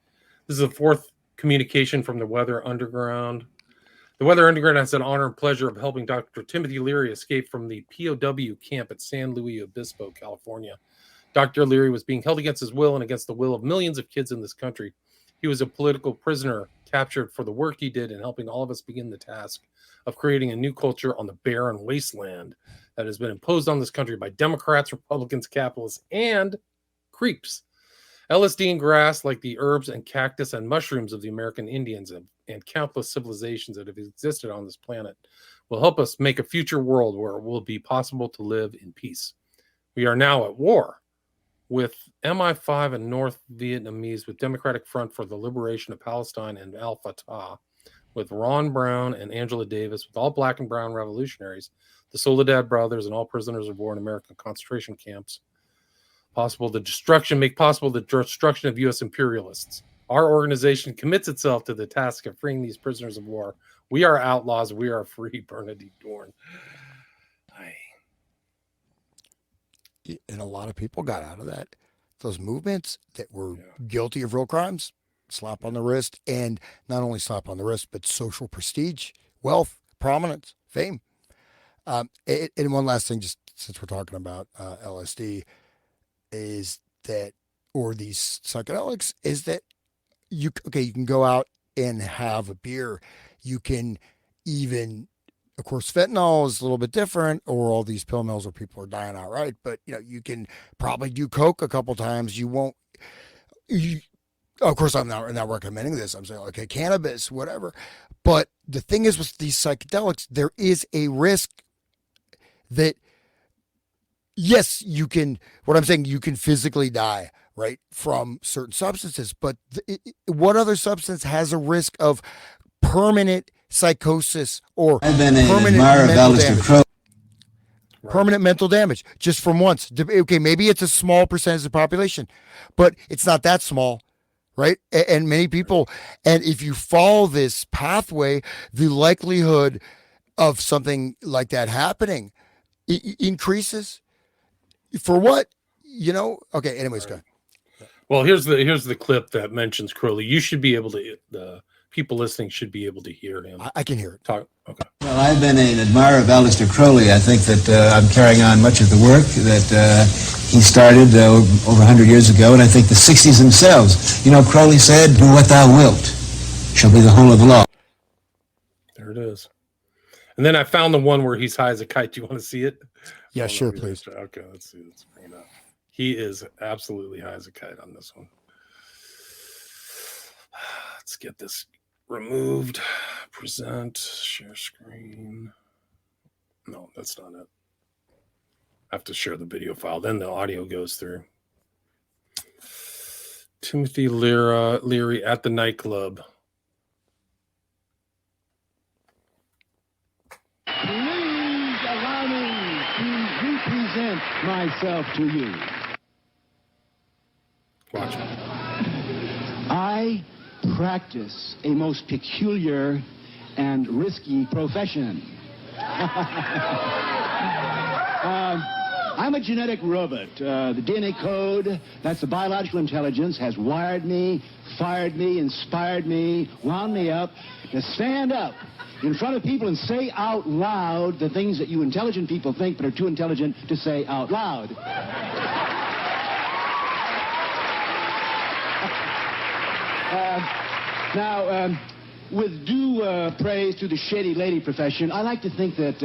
This is the fourth communication from the Weather Underground. The Weather Underground has an honor and pleasure of helping Dr. Timothy Leary escape from the POW camp at San Luis Obispo, California. Dr. Leary was being held against his will and against the will of millions of kids in this country. He was a political prisoner captured for the work he did in helping all of us begin the task of creating a new culture on the barren wasteland that has been imposed on this country by Democrats, Republicans, capitalists, and creeps. LSD and grass, like the herbs and cactus and mushrooms of the American Indians and countless civilizations that have existed on this planet, will help us make a future world where it will be possible to live in peace. We are now at war with MI5 and North Vietnamese, with Democratic Front for the Liberation of Palestine and Al Fatah, with Ron Brown and Angela Davis, with all black and brown revolutionaries, the Soledad brothers, and all prisoners of war in American concentration camps. Make possible the destruction of U.S. imperialists. Our organization commits itself to the task of freeing these prisoners of war. We are outlaws. We are free. Bernadine Dorn. And a lot of people got out of that. Those movements that were guilty of real crimes, slap on the wrist, and not only slap on the wrist, but social prestige, wealth, prominence, fame. And one last thing, just since we're talking about LSD, is that, or these psychedelics, is that you can go out and have a beer. You can even, of course, fentanyl is a little bit different, or all these pill mills where people are dying outright. But you can probably do coke a couple times. You won't. Of course, I'm not recommending this. I'm saying, okay, cannabis, whatever. But the thing is, with these psychedelics, there is a risk that, yes, you can. What I'm saying, you can physically die, right, from certain substances. But what other substance has a risk of permanent psychosis or permanent mental damage? Permanent mental damage just from once. Okay, maybe it's a small percentage of the population, but it's not that small, right? And many people, and if you follow this pathway, the likelihood of something like that happening increases. For what? Okay, anyways, go ahead. Well, here's the clip that mentions Crowley. You should be able to, the people listening should be able to hear him. I can hear it. Talk. Okay. Well, I've been an admirer of Aleister Crowley. I think that I'm carrying on much of the work that he started over 100 years ago, and I think the 60s themselves. Crowley said, "Do what thou wilt, shall be the whole of the law." There it is. And then I found the one where he's high as a kite. Do you want to see it? Yeah, sure, please. Okay, let's see. Let's bring it up. He is absolutely high as a kite on this one. Let's get this removed. Present. Share screen. No, that's not it. I have to share the video file. Then the audio goes through. Timothy Leary at the nightclub. Please allow me to represent myself to you. Watch it. I practice a most peculiar and risky profession. I'm a genetic robot. The DNA code, that's the biological intelligence, has wired me, fired me, inspired me, wound me up to stand up in front of people and say out loud the things that you intelligent people think but are too intelligent to say out loud. Now, with due praise to the shady lady profession, I like to think that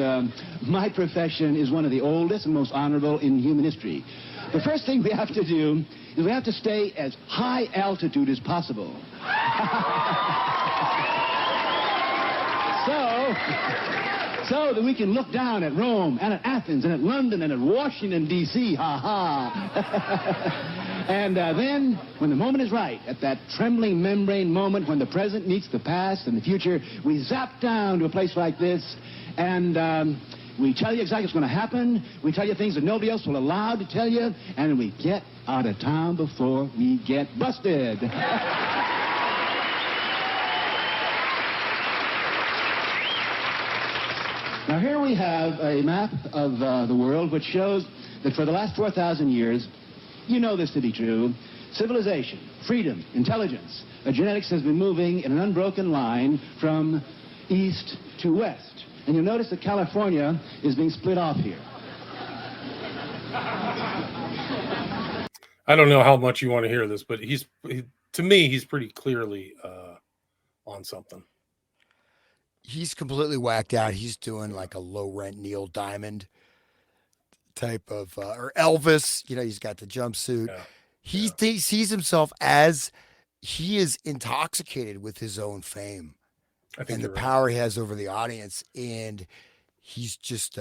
my profession is one of the oldest and most honorable in human history. The first thing we have to do is we have to stay as high altitude as possible. So that we can look down at Rome and at Athens and at London and at Washington, D.C. And then, when the moment is right, at that trembling membrane moment when the present meets the past and the future, we zap down to a place like this and we tell you exactly what's going to happen. We tell you things that nobody else will allow to tell you, and we get out of town before we get busted. Now, here we have a map of the world which shows that for the last 4,000 years, you know this to be true, civilization, freedom, intelligence, genetics has been moving in an unbroken line from east to west. And you'll notice that California is being split off here. I don't know how much you want to hear this, but to me, he's pretty clearly on something. He's completely whacked out. He's doing like a low rent Neil Diamond type of, or Elvis, he's got the jumpsuit. Yeah. He sees himself as he is intoxicated with his own fame and the power he has over the audience. And he's just,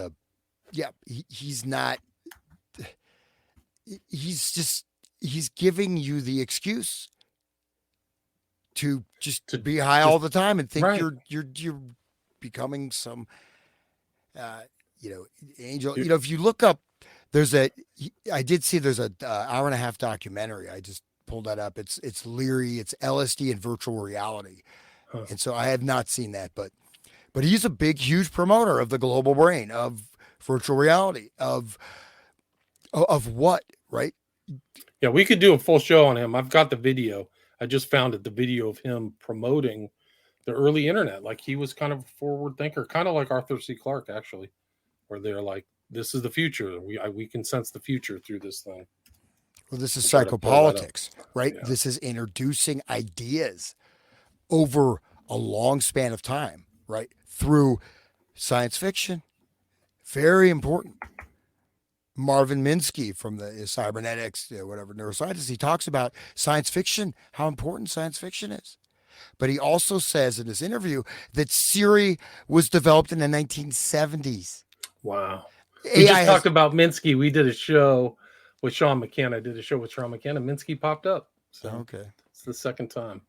he's not, he's giving you the excuse to be high all the time and think you're becoming some, angel. If you look up, I did see there's a hour and a half documentary. I just pulled that up. It's Leary, it's LSD and virtual reality. Huh. And so I have not seen that, but he's a big, huge promoter of the global brain, of virtual reality, of what, right? Yeah, we could do a full show on him. I've got the video. I just found it, the video of him promoting the early internet. Like, he was kind of a forward thinker, kind of like Arthur C. Clarke, actually, where they're like, this is the future. We can sense the future through this thing. Well, this is psychopolitics, right? Yeah. This is introducing ideas over a long span of time, right? Through science fiction. Very important. Marvin Minsky from the Cybernetics, whatever, neuroscientist, he talks about science fiction, how important science fiction is. But he also says in this interview that Siri was developed in the 1970s. Wow. We just talked about Minsky. We did a show with Sean McCann. I did a show with Sean McCann, and Minsky popped up. So okay. It's the second time.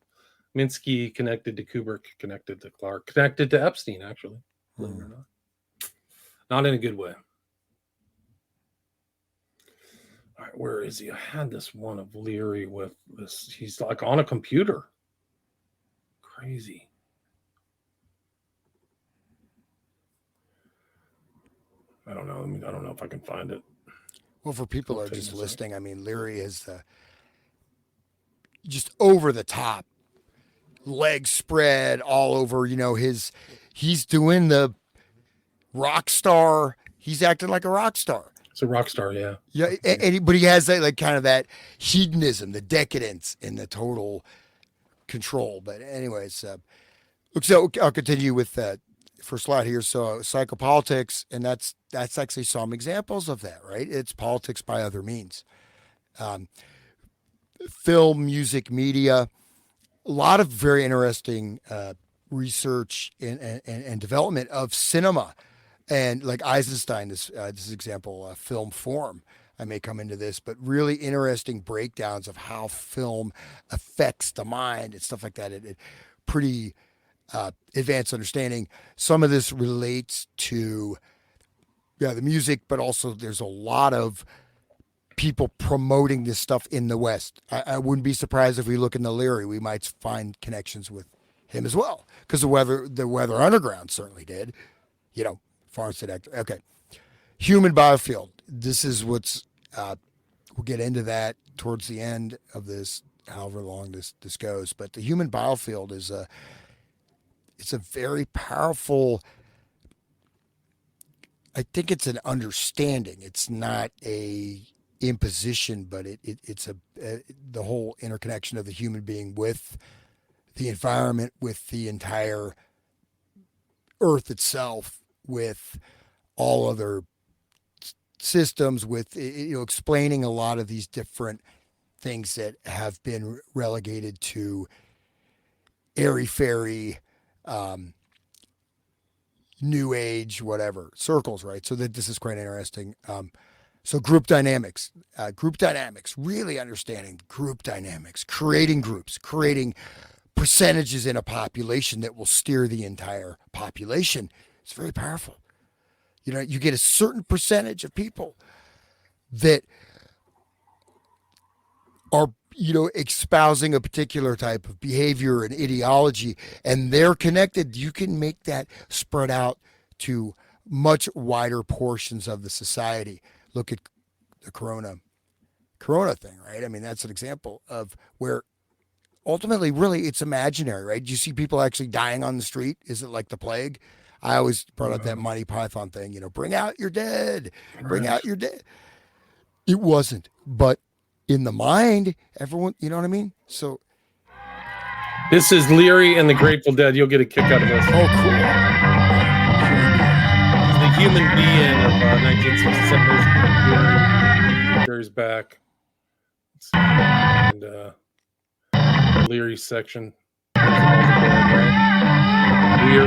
Minsky connected to Kubrick, connected to Clarke, connected to Epstein, actually. Believe it or not. Not in a good way. All right, where is he? I had this one of Leary with this. He's like on a computer. Crazy. I don't know. I don't know if I can find it. Well, for people who are just listening, I mean, Leary is just over the top, legs spread all over. He's doing the rock star. He's acting like a rock star. It's a rock star, yeah. Yeah, but he has that kind of that hedonism, the decadence, and the total control. But anyways, so I'll continue with that first slide here. So psychopolitics, and that's actually some examples of that, right? It's politics by other means. Film, music, media, a lot of very interesting research and development of cinema. And like Eisenstein, this example, film form, I may come into this, but really interesting breakdowns of how film affects the mind and stuff like that. It pretty advanced understanding. Some of this relates to the music, but also there's a lot of people promoting this stuff in the West. I wouldn't be surprised if we look into Leary, we might find connections with him as well, because the Weather Underground certainly did. Farnsworth actor. Okay. Human biofield. This is what's, we'll get into that towards the end of this, however long this goes. But the human biofield is it's a very powerful, I think it's an understanding. It's not a imposition, but it's the whole interconnection of the human being with the environment, with the entire earth itself, with all other systems, with explaining a lot of these different things that have been relegated to airy fairy, new age, whatever circles, right? So that this is quite interesting. So group dynamics, really understanding group dynamics, creating groups, creating percentages in a population that will steer the entire population. It's very powerful. You get a certain percentage of people that are, espousing a particular type of behavior and ideology, and they're connected. You can make that spread out to much wider portions of the society. Look at the corona thing, right? I mean, that's an example of where ultimately, really, it's imaginary, right? Do you see people actually dying on the street? Is it like the plague? I always brought up that Monty Python thing, bring out your dead, bring out your dead. It wasn't, but in the mind, everyone, you know what I mean? So This is Leary and the Grateful Dead. You'll get a kick out of this. oh, cool. The human being of 1967. Leary's back. And Leary section. Weir,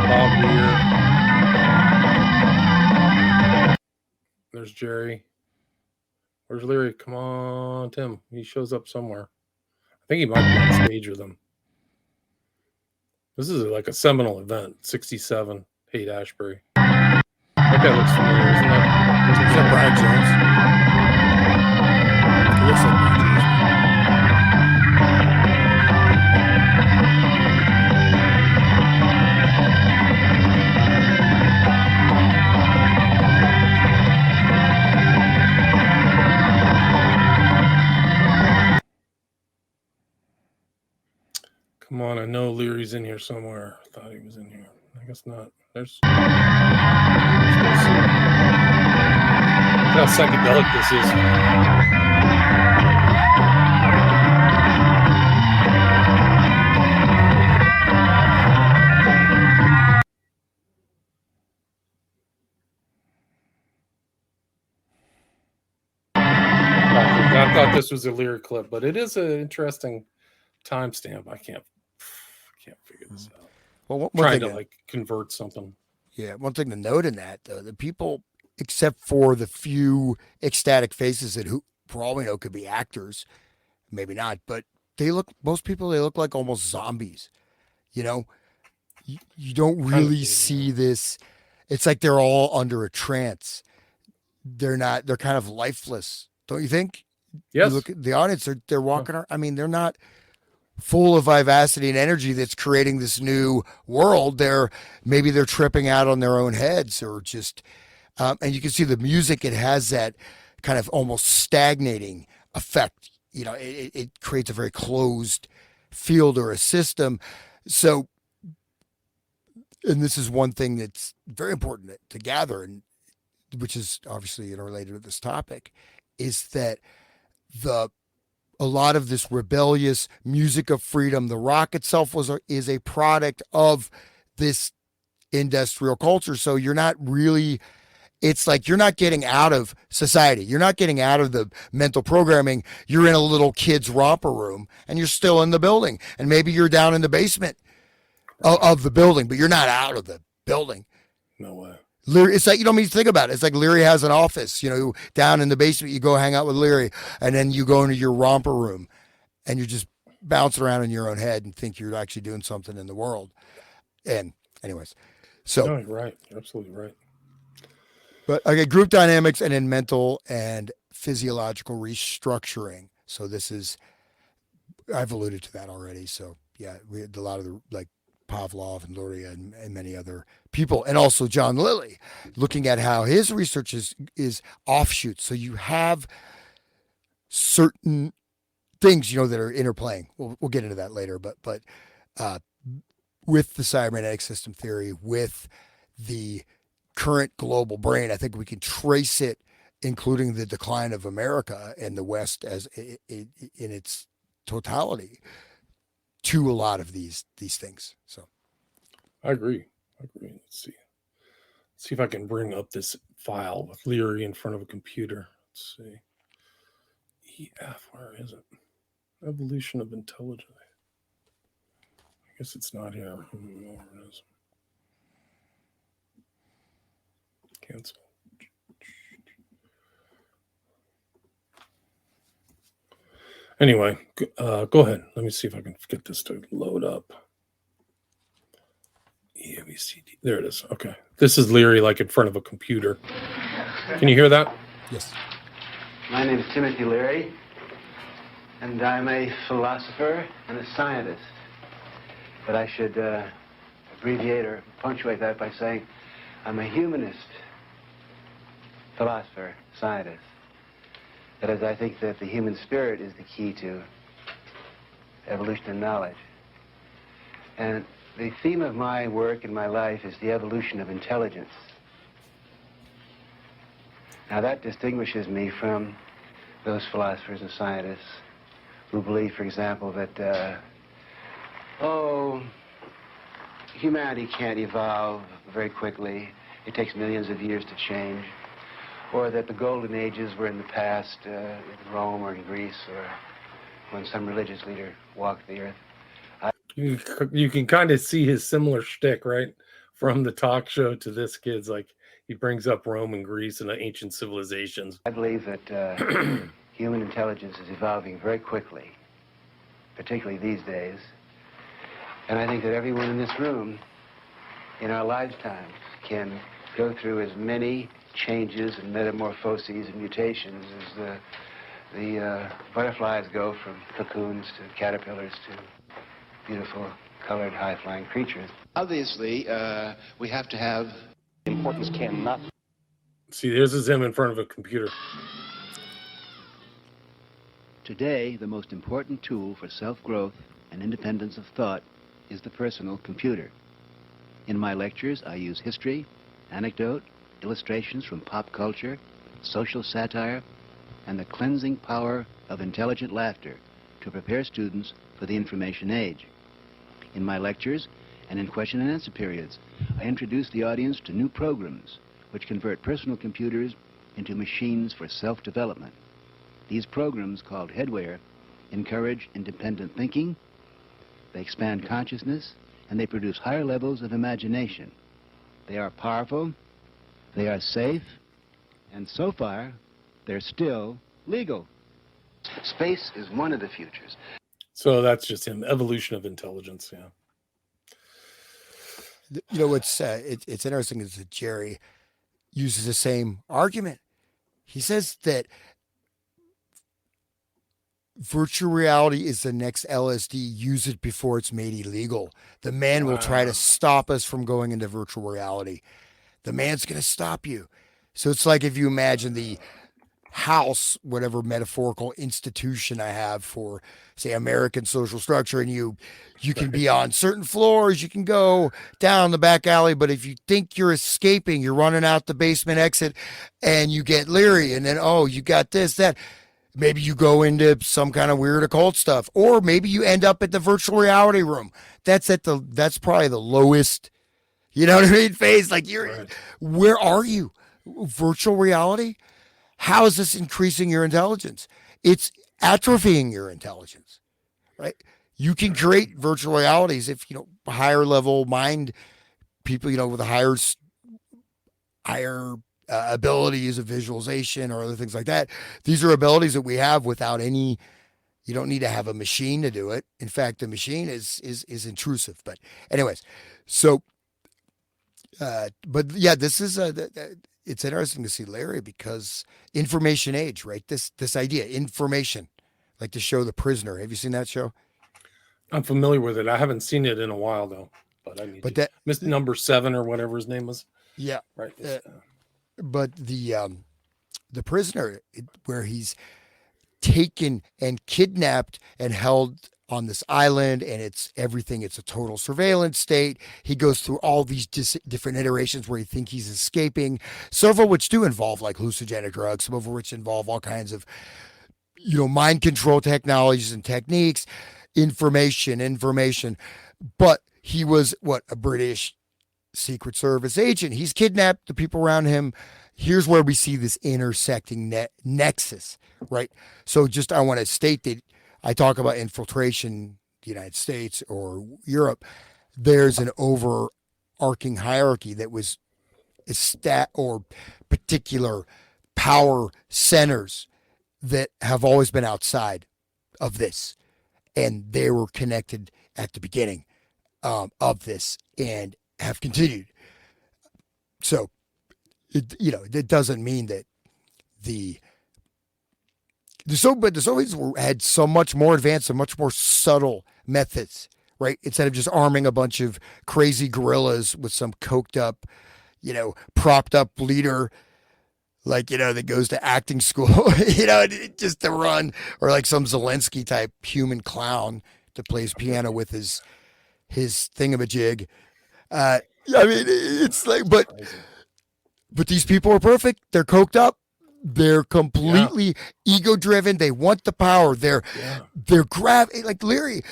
Bob Weir. There's Jerry. Where's Leary? Come on, Tim. He shows up somewhere. I think he might be on stage with them. This is like a seminal event. 67, Haight-Ashbury. That guy looks familiar, isn't it? Is that Brian Jones? It looks like Brian Jones. Come on, I know Leary's in here somewhere. I thought he was in here. I guess not. There's. Look how psychedelic this is. I thought this was a Leary clip, but it is an interesting timestamp. I can't figure this out. Well, one Trying thing to convert something. Yeah, one thing to note in that, though, the people, except for the few ecstatic faces that, who, for all we know, could be actors, maybe not, but most people, they look like almost zombies. You don't really see this. It's like they're all under a trance. They're kind of lifeless, don't you think? Yes. You look at the audience, they're walking around. I mean, they're not full of vivacity and energy that's creating this new world. Maybe they're tripping out on their own heads, or just, and you can see the music, it has that kind of almost stagnating effect. It creates a very closed field or a system. So, and this is one thing that's very important to gather, and which is obviously interrelated to this topic, is that a lot of this rebellious music of freedom, the rock itself is a product of this industrial culture. So you're not really, it's like you're not getting out of society. You're not getting out of the mental programming. You're in a little kid's romper room and you're still in the building. And maybe you're down in the basement of the building, but you're not out of the building. No way. Leary, it's like, you don't need to think about it. It's like Leary has an office, down in the basement. You go hang out with Leary, and then you go into your romper room and you're just bouncing around in your own head and think you're actually doing something in the world. And anyways, so. No, you're right. You're absolutely right. But okay, group dynamics, and then mental and physiological restructuring. So this is, I've alluded to that already. So yeah, we had a lot of the Pavlov and Luria and many other people, and also John Lilly, looking at how his research is offshoots. So you have certain things, that are interplaying. We'll get into that later, but with the cybernetic system theory, with the current global brain, I think we can trace it, including the decline of America and the West as in its totality, to a lot of these things. So I agree. Let's see if I can bring up this file with Leary in front of a computer. Let's see. EF, where is it? Evolution of intelligence. I guess it's not here. Where it is. Cancel. Anyway, go ahead. Let me see if I can get this to load up. EABCD. There it is. Okay. This is Leary like in front of a computer. Can you hear that? Yes. My name is Timothy Leary, and I'm a philosopher and a scientist. But I should abbreviate or punctuate that by saying I'm a humanist, philosopher, scientist. That is, I think that the human spirit is the key to evolution and knowledge. And the theme of my work and my life is the evolution of intelligence. Now that distinguishes me from those philosophers and scientists who believe, for example, that, humanity can't evolve very quickly. It takes millions of years to change. Or that the golden ages were in the past, in Rome or in Greece, or when some religious leader walked the earth. You can kind of see his similar shtick, right? From the talk show to this kid's like, he brings up Rome and Greece and the ancient civilizations. I believe that human intelligence is evolving very quickly, particularly these days. And I think that everyone in this room, in our lifetimes, can go through as many changes and metamorphoses and mutations as the butterflies go from cocoons to caterpillars to beautiful, colored, high-flying creatures. Obviously, we have to have importance cannot. See, this is him in front of a computer. Today, the most important tool for self-growth and independence of thought is the personal computer. In my lectures, I use history, anecdote, illustrations from pop culture, social satire, and the cleansing power of intelligent laughter to prepare students for the information age. In my lectures and in question and answer periods, I introduce the audience to new programs which convert personal computers into machines for self-development. These programs, called headwear, encourage independent thinking, they expand consciousness, and they produce higher levels of imagination. They are powerful, they are safe, and so far, they're still legal. Space is one of the futures. So that's just him. Evolution of intelligence. Yeah. You know what's it's interesting is that Jerry uses the same argument. He says that virtual reality is the next LSD. Use it before it's made illegal. The man will try to stop us from going into virtual reality. The man's going to stop you. So it's like if you imagine the house, whatever metaphorical institution I have for, say, American social structure, and you can be on certain floors, you can go down the back alley, but if you think you're escaping, you're running out the basement exit, and you get leery, and then, you got this, that. Maybe you go into some kind of weird occult stuff, or maybe you end up at the virtual reality room. That's probably the lowest, you know what I mean, phase. Like where are you? Virtual reality? How is this increasing your intelligence? It's atrophying your intelligence, right? You can create virtual realities if, higher level mind people, with a higher abilities of visualization or other things like that. These are abilities that we have without any, you don't need to have a machine to do it. In fact, the machine is intrusive, but anyways, so, but yeah, this is it's interesting to see Larry because information age, right? This idea, information, like the show The Prisoner. Have you seen that show? I'm familiar with it. I haven't seen it in a while though, but I need to. That Mr. Number 7 or whatever his name was. Yeah. Right. But the Prisoner, where he's taken and kidnapped and held on this island, and it's everything. It's a total surveillance state. He goes through all these different iterations where he thinks he's escaping, several of which do involve like hallucinogenic drugs, some of which involve all kinds of, mind control technologies and techniques, information. But he was a British Secret Service agent. He's kidnapped the people around him. here's where we see this intersecting nexus, right? So just I want to state that I talk about infiltration, the United States or Europe. There's an overarching hierarchy that was or particular power centers that have always been outside of this, and they were connected at the beginning of this and have continued. So, it doesn't mean that the Soviets had so much more advanced and much more subtle methods, right? Instead of just arming a bunch of crazy guerrillas with some coked up, propped up leader, like, that goes to acting school, just to run, or like some Zelensky type human clown that plays piano with his thingamajig. I mean, it's like, but these people are perfect. They're coked up. They're completely ego driven. They want the power. They're like Leary.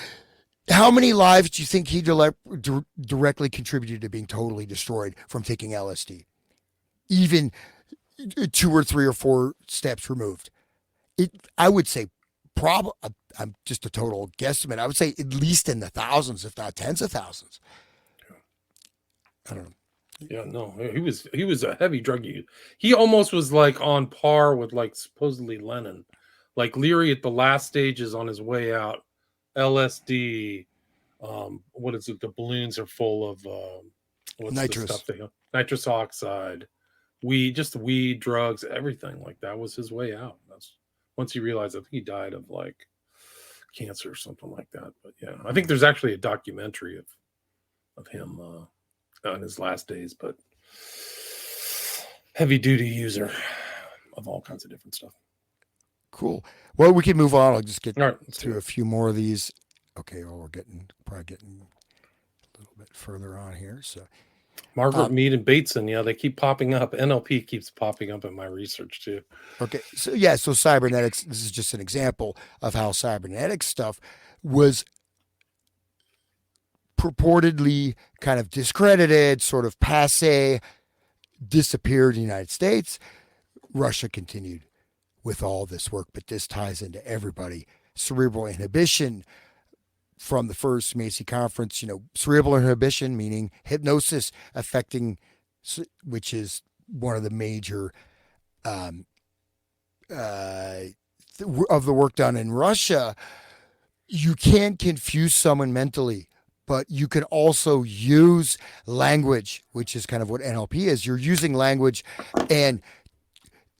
How many lives do you think he directly contributed to being totally destroyed from taking LSD? Even 2 or 3 or 4 steps removed. I would say probably, I'm just a total guesstimate. I would say at least in the thousands, if not tens of thousands. I don't know. Yeah, no, he was a heavy drug user. He almost was like on par with like supposedly Lenin. Like Leary at the last stages on his way out, LSD, what is it? The balloons are full of what's Nitrous. the stuff they nitrous oxide, weed, drugs, everything. Like that was his way out. That's once he realized, I think he died of like cancer or something like that. But yeah, I think there's actually a documentary of him on his last days, but heavy duty user of all kinds of different stuff. Cool. Well, we can move on. I'll just get All right, through a few more of these. Okay. Well, we're probably getting a little bit further on here. So Margaret Mead and Bateson, they keep popping up. NLP keeps popping up in my research too. Okay. So cybernetics, this is just an example of how cybernetics stuff was purportedly kind of discredited, sort of passe, disappeared in the United States. Russia continued with all this work, but this ties into everybody. Cerebral inhibition from the first Macy conference, cerebral inhibition, meaning hypnosis affecting, which is one of the major of the work done in Russia. You can't confuse someone mentally, but you can also use language, which is kind of what NLP is. You're using language and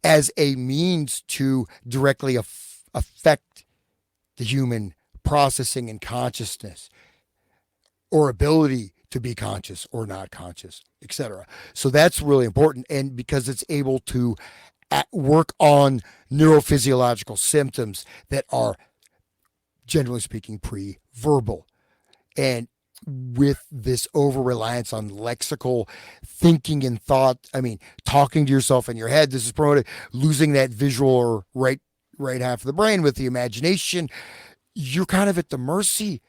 as a means to directly affect the human processing and consciousness or ability to be conscious or not conscious, etc. So that's really important. And because it's able to work on neurophysiological symptoms that are, generally speaking, pre-verbal. And with this over-reliance on lexical thinking and thought, talking to yourself in your head, this is promoted, losing that visual or right half of the brain with the imagination. You're kind of at the mercy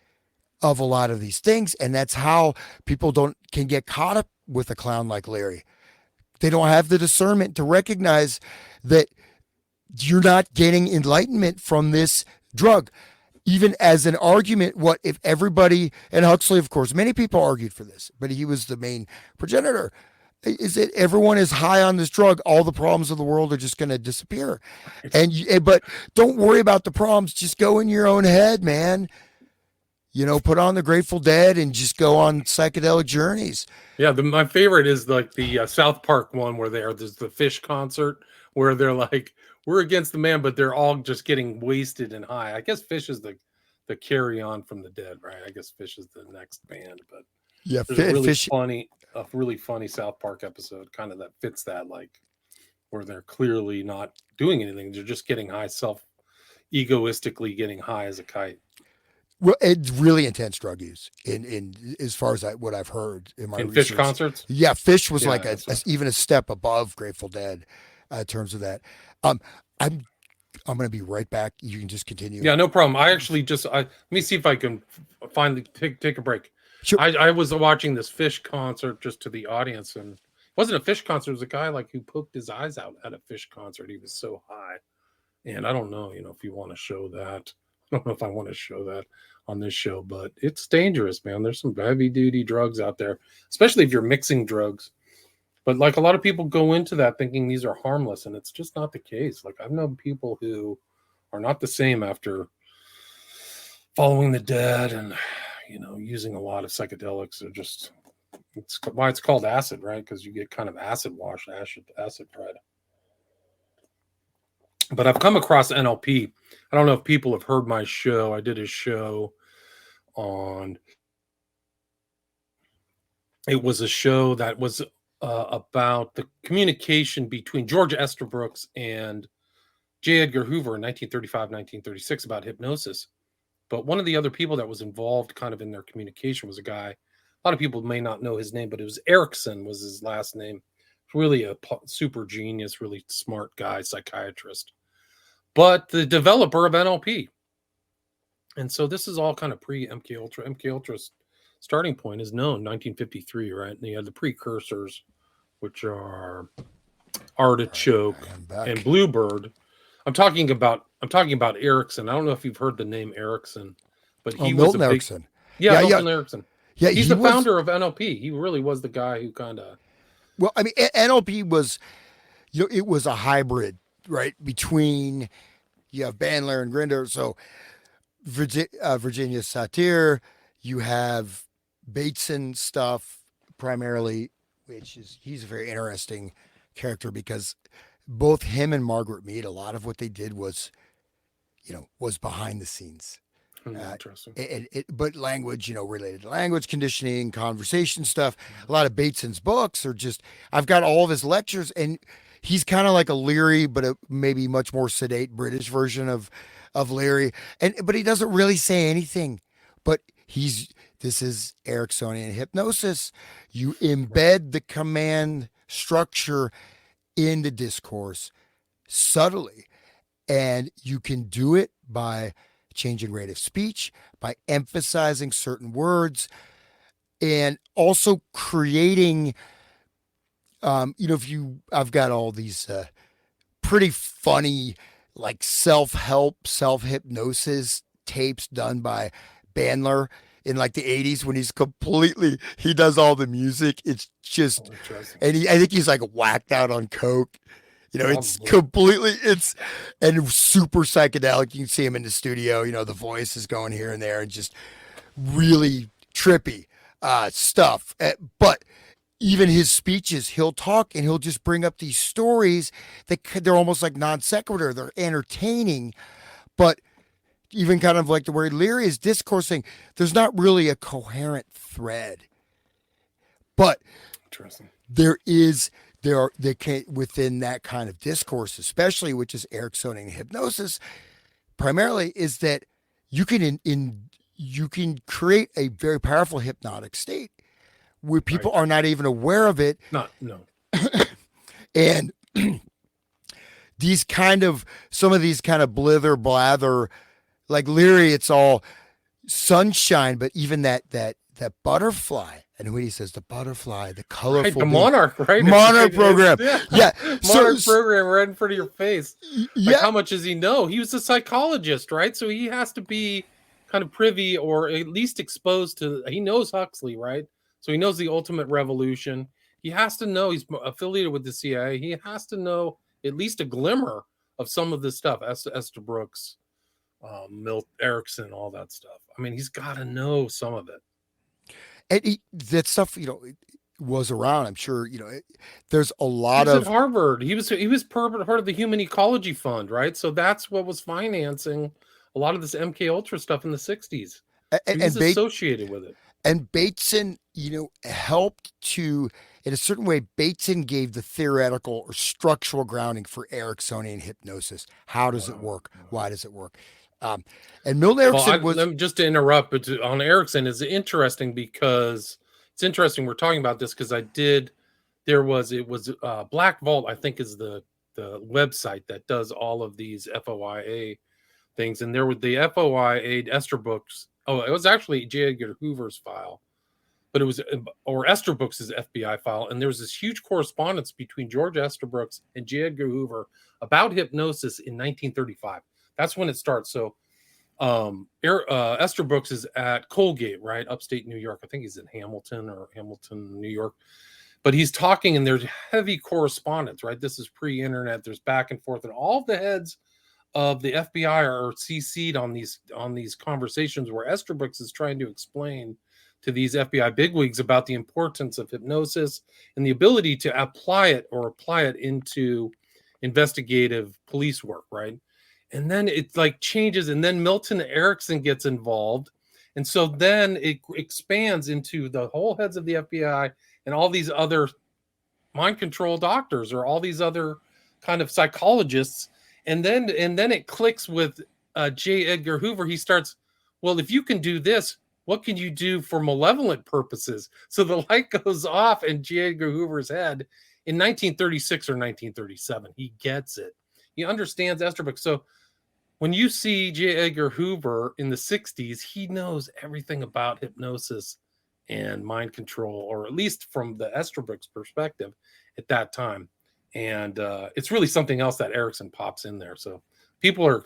of a lot of these things. And that's how people can get caught up with a clown like Larry. They don't have the discernment to recognize that you're not getting enlightenment from this drug. Even as an argument, what if everybody, and Huxley, of course, many people argued for this, but he was the main progenitor, is that everyone is high on this drug, all the problems of the world are just going to disappear. But don't worry about the problems. Just go in your own head, man. Put on the Grateful Dead and just go on psychedelic journeys. Yeah, my favorite is like the South Park one where there's the Fish concert where they're like, we're against the man, but they're all just getting wasted and high. I guess Fish is the carry on from the dead, right? I guess Fish is the next band, but yeah, there's a really funny South Park episode kind of that fits that, like where they're clearly not doing anything. They're just getting high, egoistically getting high as a kite. Well, it's really intense drug use in as far as what I've heard in my research. Fish concerts. Yeah, Fish was like even a step above Grateful Dead in terms of that. I'm going to be right back. You can just continue. Yeah, no problem. I actually let me see if I can finally take a break. Sure. I was watching this Fish concert just to the audience, and wasn't a Fish concert. It was a guy like who poked his eyes out at a Fish concert. He was so high. And I don't know, if you want to show that. I don't know if I want to show that on this show, but it's dangerous, man. There's some heavy duty drugs out there, especially if you're mixing drugs. But like a lot of people go into that thinking these are harmless, and it's just not the case. Like I've known people who are not the same after following the dead and, using a lot of psychedelics. They're just, it's why it's called acid, right? Because you get kind of acid wash, acid tread. But I've come across NLP. I don't know if people have heard my show. I did a show on. It was a show that was about the communication between George Estabrooks and J. Edgar Hoover in 1935, 1936 about hypnosis. But one of the other people that was involved kind of in their communication was a guy. A lot of people may not know his name, but it was Erickson was his last name. Really a super genius, really smart guy, psychiatrist. But the developer of NLP. And so this is all kind of pre-MK Ultra. MK Ultra's starting point is known, 1953, right? And you have the precursors, which are Artichoke and Bluebird. I'm talking about Erickson. I don't know if you've heard the name Erickson, but he was Milton Erickson. Milton Erickson. Yeah, he's the founder of NLP. He really was the guy who kind of. Well, I mean, NLP was, it was a hybrid, right, between you have Bandler and Grinder. So Virginia Satir, you have Bateson stuff primarily, he's a very interesting character because both him and Margaret Mead, a lot of what they did was, was behind the scenes. Interesting. But language, related to language conditioning, conversation stuff. A lot of Bateson's books are just, I've got all of his lectures, and he's kind of like a Leary, but a maybe much more sedate British version of Leary. But he doesn't really say anything. But this is Ericksonian hypnosis. You embed the command structure into discourse subtly, and you can do it by changing rate of speech, by emphasizing certain words, and also creating, I've got all these pretty funny, like self-help, self-hypnosis tapes done by Bandler in like the 80s when he does all the music. It's just, and I think he's like whacked out on coke. It's completely, and super psychedelic. You can see him in the studio, the voice is going here and there and just really trippy stuff. But even his speeches, he'll talk and he'll just bring up these stories that they're almost like non sequitur. They're entertaining, but even kind of like the word Leary is discoursing, there's not really a coherent thread. But there can, within that kind of discourse, especially, which is Ericksonian hypnosis, primarily, is that you can you can create a very powerful hypnotic state where people are not even aware of it. No. And some of these kind of blither blather, like Leary, it's all sunshine, but even that butterfly. And when he says the butterfly, the colorful, the monarch, right? Monarch program. Yeah. Monarch program right in front of your face. Yeah. Like, how much does he know? He was a psychologist, right? So he has to be kind of privy or at least exposed to, he knows Huxley, right? So he knows the ultimate revolution. He has to know he's affiliated with the CIA. He has to know at least a glimmer of some of this stuff. Esther Brooks, Milt Erickson, all that stuff. I mean, he's got to know some of it. And that stuff, was around. I'm sure, there's a lot of at Harvard. He was part of the Human Ecology Fund, right? So that's what was financing a lot of this MK Ultra stuff in the 60s. And associated with it. And Bateson, helped to, in a certain way, Bateson gave the theoretical or structural grounding for Ericksonian hypnosis. How does it work? Why does it work? And Milton Erickson just to interrupt, but on Erickson is interesting because it's interesting we're talking about this because it was Black Vault, I think, is the website that does all of these FOIA things, and there were the FOIA Esther books. Oh, it was actually J. Edgar Hoover's file but it was, or Esterbrooks' FBI file, and there was this huge correspondence between George Esterbrooks and J. Edgar Hoover about hypnosis in 1935. That's when it starts. So Esterbrooks is at Colgate, right, upstate New York. I think he's in Hamilton, New York. But he's talking, and there's heavy correspondence, right? This is pre-internet. There's back and forth, and all the heads of the FBI are CC'd on these conversations where Esterbrooks is trying to explain to these FBI bigwigs about the importance of hypnosis and the ability to apply it into investigative police work, right? And then it like changes, and then Milton Erickson gets involved, and so then it expands into the whole heads of the FBI and all these other mind control doctors or all these other kind of psychologists, and then it clicks with J. Edgar Hoover. He starts, well, if you can do this, what can you do for malevolent purposes? So the light goes off in J. Edgar Hoover's head in 1936 or 1937. He gets it. He understands Esterbrooks. So when you see J. Edgar Hoover in the 60s, he knows everything about hypnosis and mind control, or at least from the Esterbrooks perspective at that time. And it's really something else that Erickson pops in there. So people are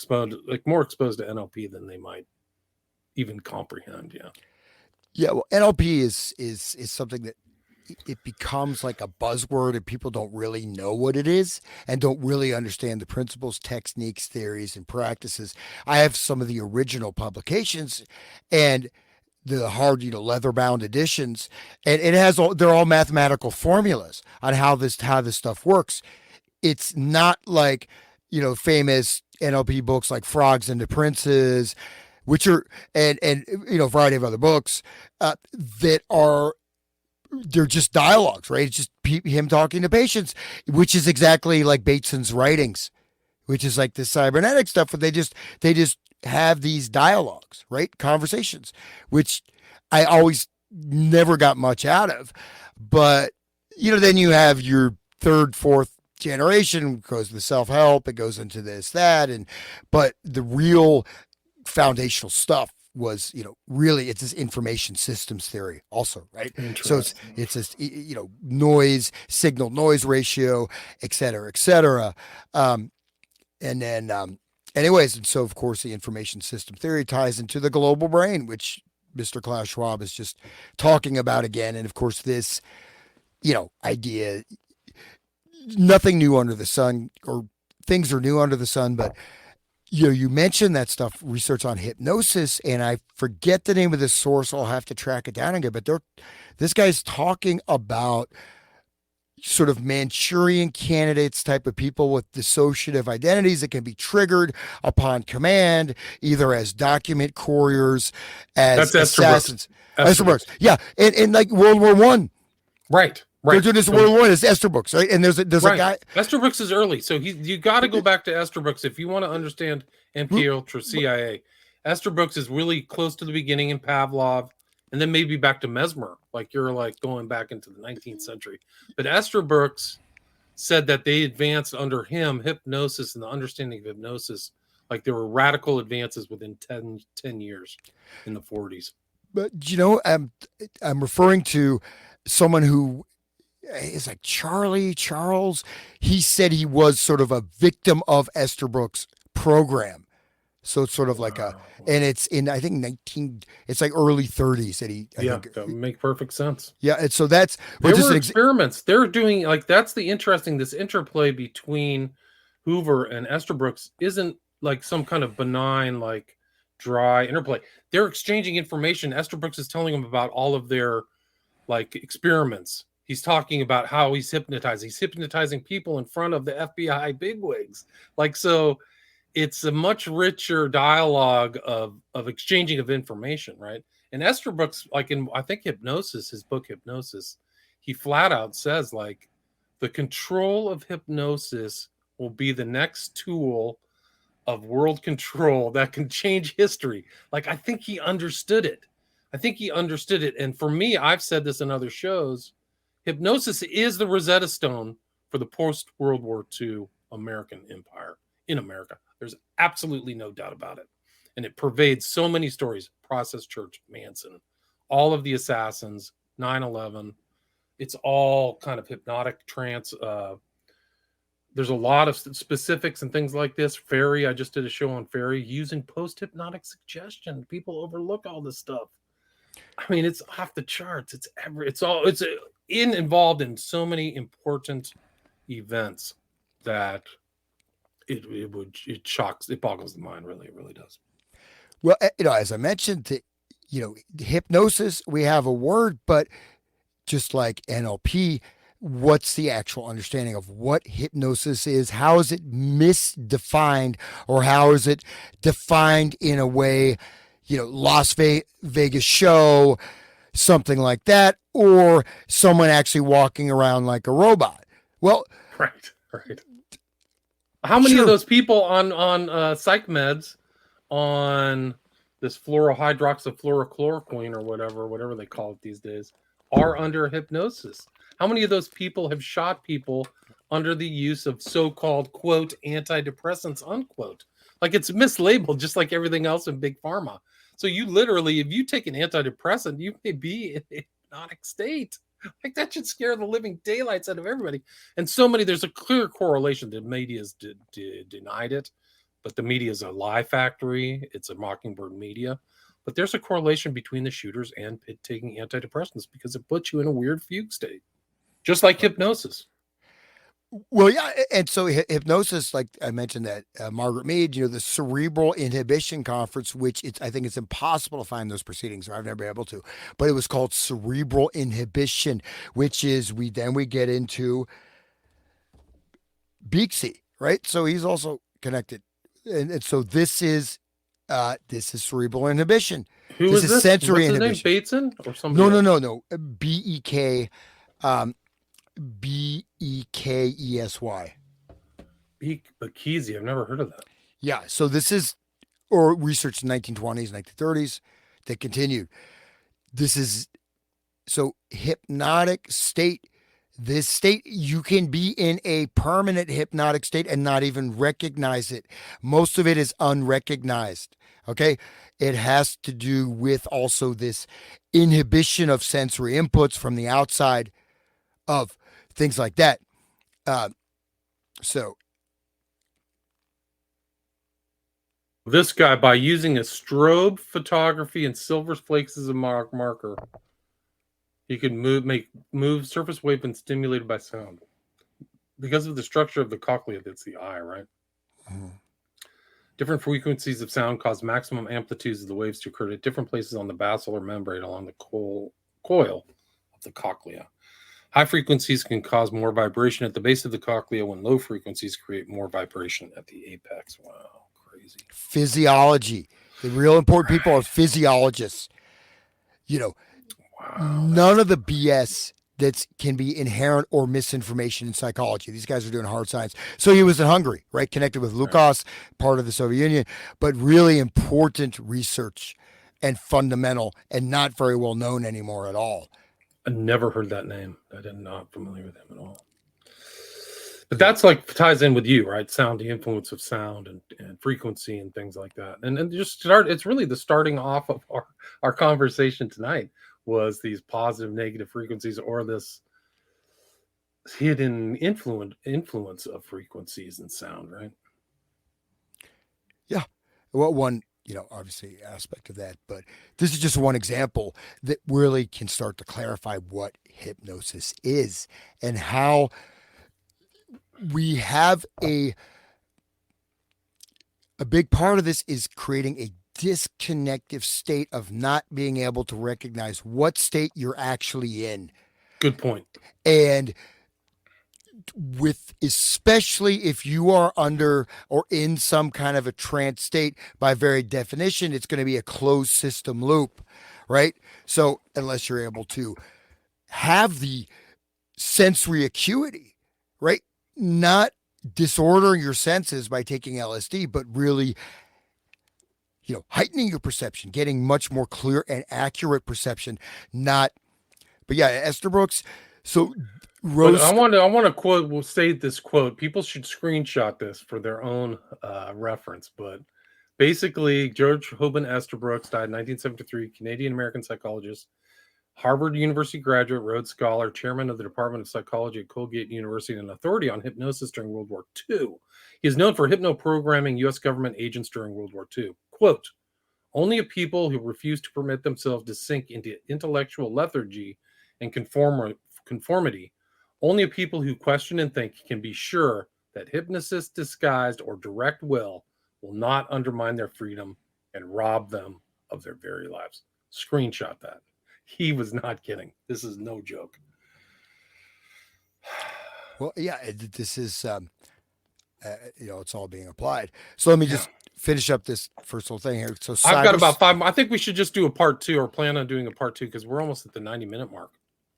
more exposed to NLP than they might even comprehend. Yeah, well, NLP is something that it becomes like a buzzword, and people don't really know what it is and don't really understand the principles, techniques, theories, and practices. I have some of the original publications and the hard, leather-bound editions, and they're all mathematical formulas on how this stuff works. It's not like, famous NLP books like Frogs and the Princes, which are, and a variety of other books that are, they're just dialogues, right? It's just him talking to patients, which is exactly like Bateson's writings, which is like the cybernetics stuff, where they just have these dialogues, right? Conversations, which I always never got much out of. But, then you have your third, fourth generation, goes to the self-help, it goes into this, that, but the real foundational stuff was, really it's this information systems theory also, right? So it's this, noise, signal noise ratio, et cetera, et cetera. And then, anyways, and so of course the information system theory ties into the global brain, which Mr. Klaus Schwab is just talking about again. And of course this, idea, nothing new under the sun, or things are new under the sun, but you mentioned that stuff, research on hypnosis, and I forget the name of the source. I'll have to track it down again, but this guy's talking about sort of Manchurian candidates type of people with dissociative identities that can be triggered upon command, either as document couriers, as assassins. Esterbrooks. Yeah. And like World War I. Right. They're doing this World War I as Esterbrooks, right? And there's a guy. Esterbrooks is early. So you got to go back to Esterbrooks if you want to understand MK Ultra, CIA. Esterbrooks is really close to the beginning in Pavlov, and then maybe back to Mesmer, like you're like going back into the 19th century. But Esterbrooks said that they advanced under him hypnosis and the understanding of hypnosis. Like there were radical advances within 10 years in the 40s. But, I'm referring to someone who is like Charles. He said he was sort of a victim of Esterbrooks' program. So it's sort of like and it's in, I think it's like early 30s that that would make perfect sense. Yeah. And so there were experiments. They're doing that's this interplay between Hoover and Esterbrooks isn't like some kind of benign, like dry interplay. They're exchanging information. Esterbrooks is telling them about all of their like experiments. He's talking about how he's hypnotizing. He's hypnotizing people in front of the FBI bigwigs. Like, so it's a much richer dialogue of exchanging of information, right? And Esterbrooks, like in, I think Hypnosis, his book Hypnosis, he flat out says like the control of hypnosis will be the next tool of world control that can change history. Like, I think he understood it. And for me, I've said this in other shows, hypnosis is the Rosetta Stone for the post-World War II American empire in America. There's absolutely no doubt about it. And it pervades so many stories. Process Church, Manson, all of the assassins, 9/11. It's all kind of hypnotic trance. There's a lot of specifics and things like this. Fairy, I just did a show on Fairy using post-hypnotic suggestion. People overlook all this stuff. I mean, it's off the charts. It's involved in so many important events that it shocks, it boggles the mind. Really, it really does. Well, as I mentioned, hypnosis, we have a word, but just like NLP, what's the actual understanding of what hypnosis is? How is it misdefined, or how is it defined in a way, Las Vegas show, something like that, or someone actually walking around like a robot? Well, right. How many sure. of those people on psych meds on this fluorohydroxychloroquine or whatever they call it these days are under hypnosis? How many of those people have shot people under the use of so-called, quote, antidepressants, unquote? Like, it's mislabeled just like everything else in big pharma. So you literally, if you take an antidepressant, you may be in a hypnotic state. Like, that should scare the living daylights out of everybody. And there's a clear correlation. The media's denied it, but the media is a lie factory. It's a mockingbird media. But there's a correlation between the shooters and taking antidepressants because it puts you in a weird fugue state, just like hypnosis. Well, yeah, and so hypnosis, like I mentioned that Margaret Mead, the Cerebral Inhibition Conference, which I think it's impossible to find those proceedings, or I've never been able to, but it was called Cerebral Inhibition, which is we get into Beaksy, right? So he's also connected, and so this is cerebral inhibition. Who is this? Sensory What's inhibition. His name? Bateson or somebody? No. BEK. Bekesy. Bekesy. I've never heard of that. Yeah. So this is research in 1920s, 1930s that continued. This is hypnotic state. This state, you can be in a permanent hypnotic state and not even recognize it. Most of it is unrecognized. Okay. It has to do with also this inhibition of sensory inputs from the outside of things like that. So this guy, by using a strobe photography and silver flakes as a marker, he could move surface wave and stimulated by sound. Because of the structure of the cochlea, that's the eye, right? Mm-hmm. Different frequencies of sound cause maximum amplitudes of the waves to occur at different places on the basilar membrane along the coil of the cochlea. High frequencies can cause more vibration at the base of the cochlea, when low frequencies create more vibration at the apex. Wow, crazy. Physiology. The real important people are physiologists. Wow, none of the BS that can be inherent or misinformation in psychology. These guys are doing hard science. So he was in Hungary, right? Connected with Lukas, part of the Soviet Union, but really important research and fundamental and not very well known anymore at all. I never heard that name. I did not familiar with him at all. But that's ties in with you, right? Sound, the influence of sound and frequency and things like that. And just it's really the starting off of our conversation tonight was these positive, negative frequencies, or this hidden influence of frequencies and sound, right? Yeah. Well, one, obviously aspect of that, but this is just one example that really can start to clarify what hypnosis is and how we have a big part of this is creating a disconnective state of not being able to recognize what state you're actually in. Good point. And especially if you are under or in some kind of a trance state, by very definition, it's going to be a closed system loop, right? So unless you're able to have the sensory acuity, right? Not disordering your senses by taking LSD, but really, heightening your perception, getting much more clear and accurate perception. But yeah, Esther Brooks. So I want to state this quote. People should screenshot this for their own reference. But basically, George Hoban Estabrooks died in 1973, Canadian-American psychologist, Harvard University graduate, Rhodes Scholar, chairman of the Department of Psychology at Colgate University, and an authority on hypnosis during World War II. He is known for hypno-programming U.S. government agents during World War II. Quote, only a people who refuse to permit themselves to sink into intellectual lethargy and conformity, only a people who question and think can be sure that hypnosis disguised or direct will not undermine their freedom and rob them of their very lives. Screenshot that. He was not kidding. This is no joke. Well, yeah, this is, it's all being applied. So let me just finish up this first little thing here. So I've got about 5. I think we should just do a part 2 or plan on doing a part 2 because we're almost at the 90-minute mark.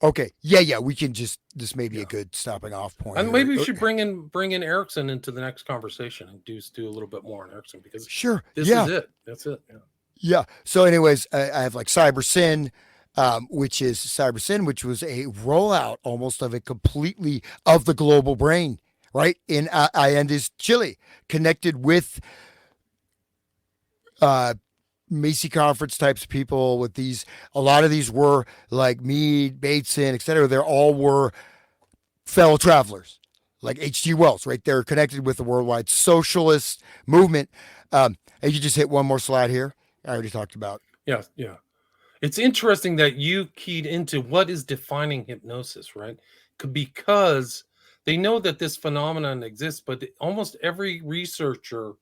Okay. Yeah. We can this may be a good stopping off point. And maybe we should bring in Erickson into the next conversation and do a little bit more on Erickson because this is it. That's it. Yeah. So anyways, I have like CyberSyn, which was a rollout almost of it completely of the global brain, right? In Allende's Chile, connected with Macy conference types of people with these. A lot of these were like Mead, Bateson, etc. They all were fellow travelers, like H.G. Wells, right? They're connected with the worldwide socialist movement. And you just hit one more slide here. I already talked about. Yeah. It's interesting that you keyed into what is defining hypnosis, right? Because they know that this phenomenon exists, but almost every researcher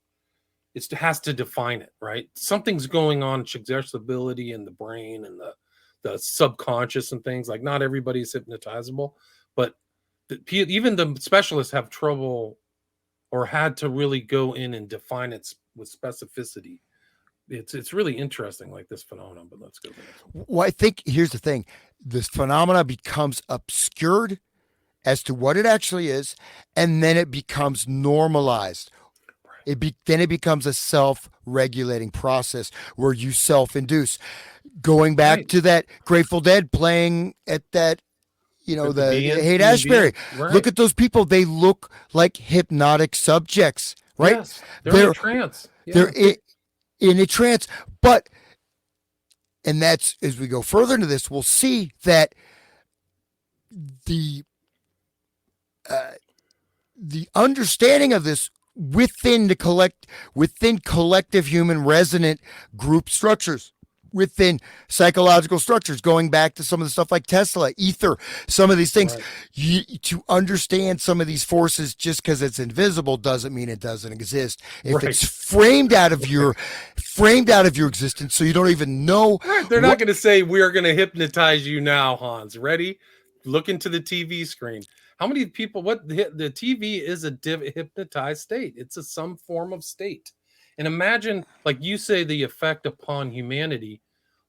has to define it, right? Something's going on, suggestibility in the brain and the subconscious and things. Like not everybody's hypnotizable, but even the specialists have trouble or had to really go in and define it with specificity. It's really interesting, like this phenomenon, but let's go to the next one. Well, I think here's the thing. This phenomena becomes obscured as to what it actually is, and then it becomes normalized. Then it becomes a self-regulating process where you self-induce. Going back to that Grateful Dead playing at that, the Haight-Ashbury. Right. Look at those people. They look like hypnotic subjects, right? Yes, they're in a trance. Yeah. They're in a trance. And that's, as we go further into this, we'll see that the understanding of this within collective human resonant group structures, within psychological structures, going back to some of the stuff like Tesla, ether, some of these things. Right. To understand some of these forces, just because it's invisible doesn't mean it doesn't exist. If it's framed out of your existence, so you don't even know. Right. They're not going to say we are going to hypnotize you now, Hans. Ready? Look into the TV screen. How many people? The TV is a hypnotized state. It's some form of state. And imagine, like you say, the effect upon humanity.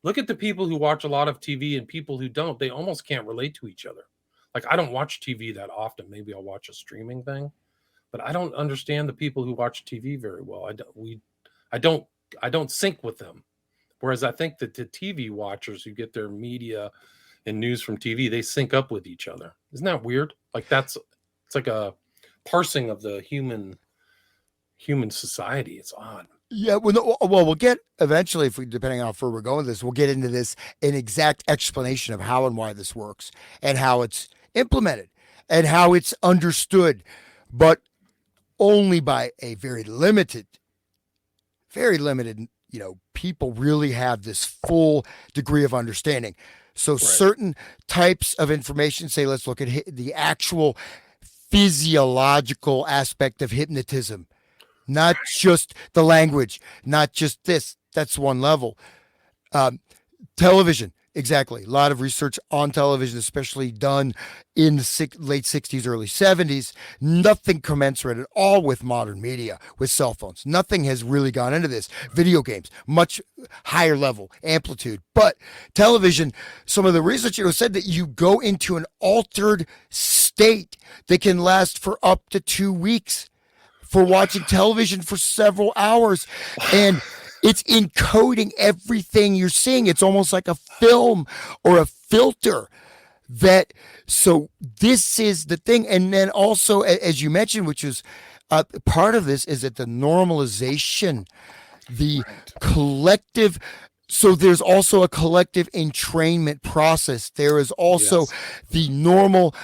Look at the people who watch a lot of TV and people who don't. They almost can't relate to each other. Like I don't watch TV that often. Maybe I'll watch a streaming thing, but I don't understand the people who watch TV very well. I don't sync with them. Whereas I think that the TV watchers who get their media and news from TV, they sync up with each other. Isn't that weird? Like it's like a parsing of the human society. It's odd. Yeah, we'll get eventually, depending on how far we're going with this, we'll get into this, an exact explanation of how and why this works and how it's implemented and how it's understood, but only by a very limited, people really have this full degree of understanding. So certain types of information, say, let's look at the actual physiological aspect of hypnotism, not just the language, not just this. That's one level. Television, exactly. A lot of research on television, especially done in the late 60s, early 70s. Nothing commensurate at all with modern media, with cell phones. Nothing has really gone into this. Video games, much higher level, amplitude. But television, some of the research said that you go into an altered state that can last for up to 2 weeks for watching television for several hours. And it's encoding everything you're seeing. It's almost like a film or a filter. So this is the thing. And then also, as you mentioned, which is part of this, is that the normalization, the collective so there's also a collective entrainment process. There is also the normal,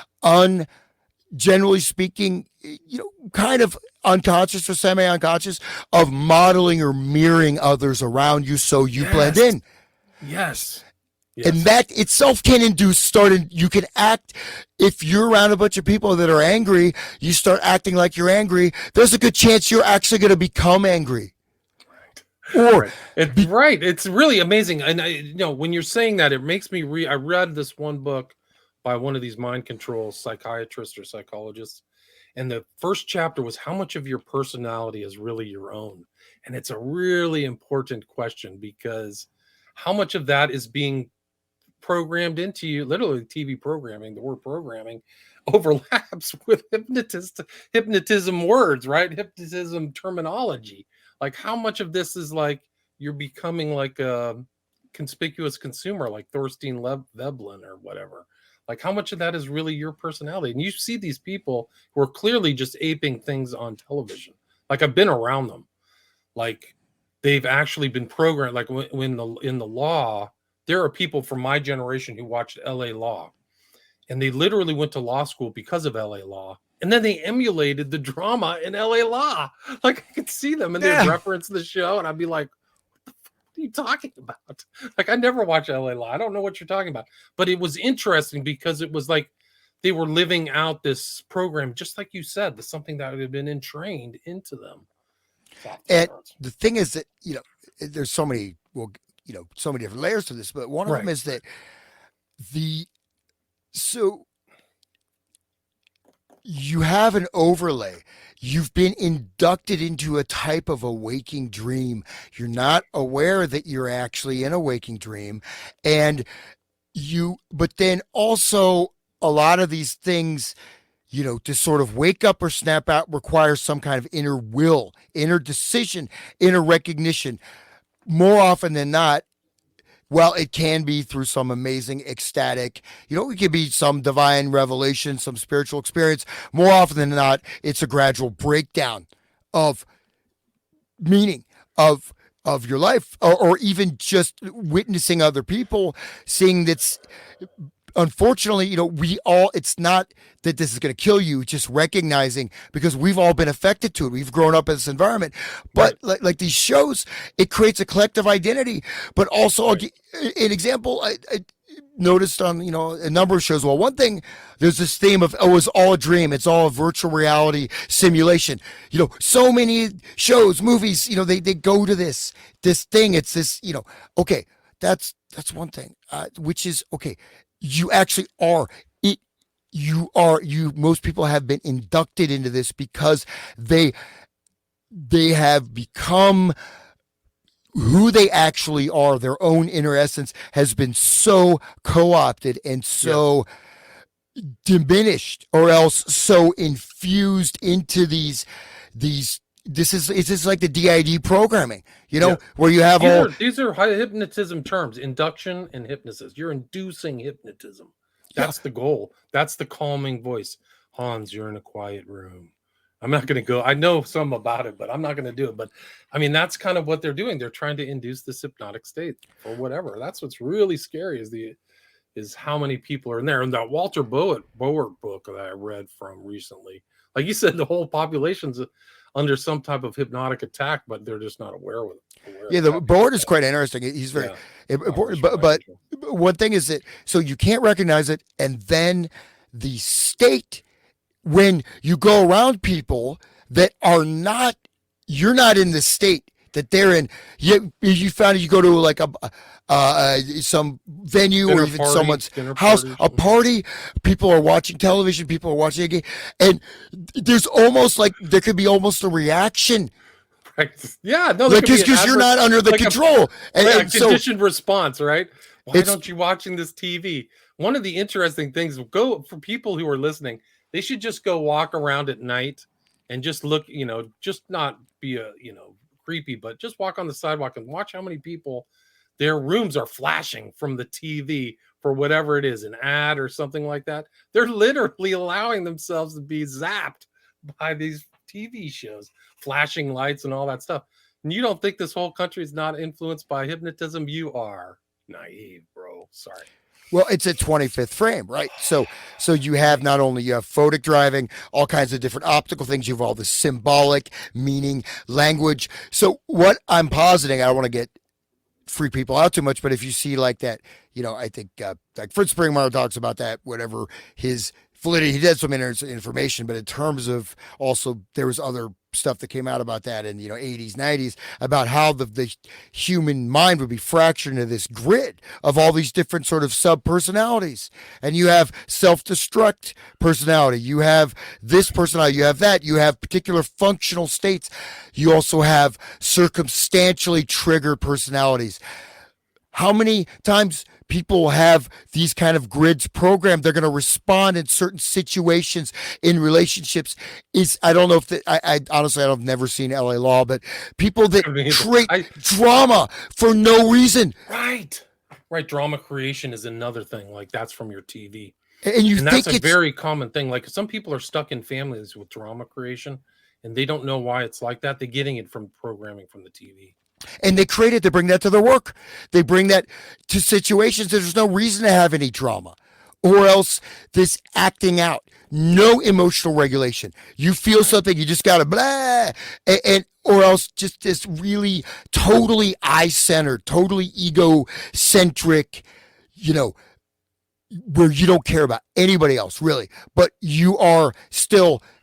generally speaking, kind of unconscious or semi-unconscious of modeling or mirroring others around you so you blend in. Yes. And that itself can induce you can act, if you're around a bunch of people that are angry, you start acting like you're angry, there's a good chance you're actually going to become angry. Or it's really amazing. And when you're saying that, it makes me I read this one book by one of these mind control psychiatrists or psychologists, and the first chapter was how much of your personality is really your own. And it's a really important question, because how much of that is being programmed into you, literally TV programming, the word programming overlaps with hypnotism words, right? Hypnotism terminology. Like, how much of this is like you're becoming like a conspicuous consumer, like Thorstein Veblen or whatever? Like, how much of that is really your personality? And you see these people who are clearly just aping things on television. Like, I've been around them. Like, they've actually been programmed. Like, in the law, there are people from my generation who watched LA Law, and they literally went to law school because of LA Law. And then they emulated the drama in LA Law. Like, I could see them and they'd reference the show, and I'd be like, what are you talking about? Like, I never watched LA Law. I don't know what you're talking about. But it was interesting because it was like they were living out this program, just like you said, that's something that had been entrained into them. And the thing is that, there's so many, so many different layers to this, but one of them is that so you have an overlay. You've been inducted into a type of a waking dream. You're not aware that you're actually in a waking dream. But then also a lot of these things, to sort of wake up or snap out requires some kind of inner will, inner decision, inner recognition. More often than not, well, it can be through some amazing ecstatic, it could be some divine revelation, some spiritual experience. More often than not, it's a gradual breakdown of meaning of your life, or even just witnessing other people, seeing that's, unfortunately, it's not that this is going to kill you, just recognizing, because we've all been affected to it. We've grown up in this environment, but like these shows, it creates a collective identity, but also an example I noticed on, a number of shows. Well, one thing, there's this theme of, it's all a dream. It's all a virtual reality simulation. So many shows, movies, they go to this thing. It's this, okay, that's one thing, which is, okay, you actually are it. Most people have been inducted into this because they have become who they actually are. Their own inner essence has been so co-opted and so diminished, or else so infused into these it's just like the DID programming, where you have these are high hypnotism terms, induction and hypnosis. You're inducing hypnotism. That's the goal. That's the calming voice. Hans, you're in a quiet room. I'm not going to go. I know some about it, but I'm not going to do it. But I mean, that's kind of what they're doing. They're trying to induce this hypnotic state or whatever. That's what's really scary is how many people are in there. And that Walter Bower book that I read from recently, like you said, the whole population's under some type of hypnotic attack, but they're just not aware of it. The board is quite interesting. He's very important. But one thing is that, so you can't recognize it. And then the state, when you go around people that are not, you're not in the state that they're in. You found it, you go to like some venue dinner or even party, someone's house, a party, people are watching television, people are watching a game, and there's almost like there could be almost a reaction. Yeah, no, like because you're not under the control. A conditioned response, right? Why don't you watching this TV? One of the interesting things, for people who are listening, they should just go walk around at night and just look, just not be creepy, but just walk on the sidewalk and watch how many people, their rooms are flashing from the TV for whatever it is, an ad or something like that. They're literally allowing themselves to be zapped by these TV shows, flashing lights and all that stuff. And you don't think this whole country is not influenced by hypnotism? You are naive, bro. Sorry. Well, it's a 25th frame, right? So you have not only you have photic driving, all kinds of different optical things. You have all the symbolic meaning, language. So what I'm positing, I don't want to get freak people out too much, but if you see like that, I think like Fritz Springmeier talks about that, whatever his validity, he did some information, but in terms of also there was other stuff that came out about that in 80s 90s about how the human mind would be fractured into this grid of all these different sort of sub personalities, and you have self-destruct personality, you have this personality, you have that, you have particular functional states, you also have circumstantially triggered personalities. How many times people have these kind of grids programmed? They're going to respond in certain situations in relationships. I don't know if I honestly, I've never seen LA Law, but people that create drama for no reason. Right. Drama creation is another thing. Like that's from your TV. And that's a very common thing. Like some people are stuck in families with drama creation and they don't know why it's like that. They're getting it from programming from the TV. And they bring that to their work. They bring that to situations that there's no reason to have any drama. Or else this acting out, no emotional regulation. You feel something, you just gotta blah, or else just this really totally eye-centered, totally egocentric, where you don't care about anybody else, really. But you are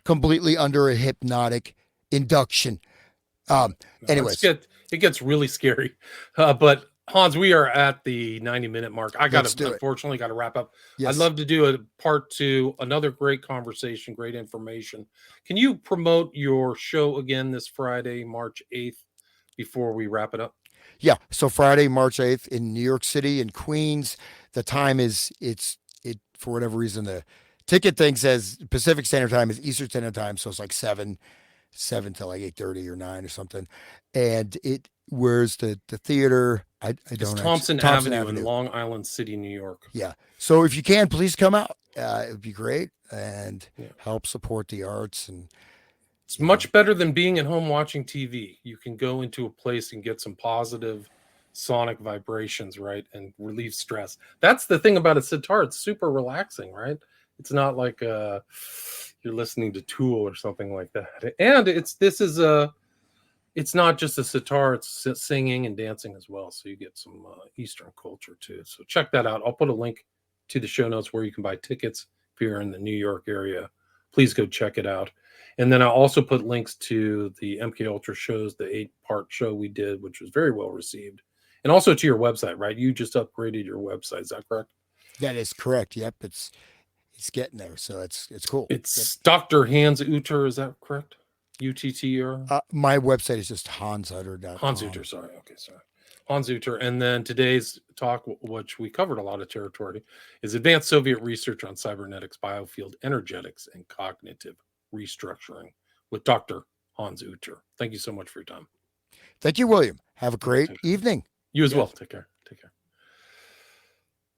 completely under a hypnotic induction. Anyways. It gets really scary. But Hans, we are at the 90-minute mark. Unfortunately got to wrap up. Yes. I'd love to do a part 2, another great conversation, great information. Can you promote your show again this Friday, March 8th, before we wrap it up? Yeah. So Friday, March 8th in New York City in Queens. The time for whatever reason, the ticket thing says Pacific Standard Time is Eastern Standard Time. So it's like 7 to like 8:30 or 9 or something. And where's the theater? I don't know. Thompson Avenue in Long Island City, New York. Yeah. So if you can, please come out. It would be great and help support the arts. And it's much better than being at home watching TV. You can go into a place and get some positive sonic vibrations, right? And relieve stress. That's the thing about a sitar. It's super relaxing, right? It's not like you're listening to Tool or something like that. And it's not just a sitar, it's singing and dancing as well. So you get some Eastern culture too. So check that out. I'll put a link to the show notes where you can buy tickets if you're in the New York area. Please go check it out. And then I'll also put links to the MK Ultra shows, the 8-part show we did, which was very well received. And also to your website, right? You just upgraded your website. Is that correct? That is correct. Yep. It's getting there. So it's cool. It's Dr. Hans Uter. Is that correct? UTTR? My website is just hansuter.com. Hans Uter, sorry. Okay, sorry. Hans Uter. And then today's talk, which we covered a lot of territory, is advanced Soviet research on cybernetics, biofield, energetics, and cognitive restructuring with Dr. Hans Uter. Thank you so much for your time. Thank you, William. Have a great evening. You as well. Take care.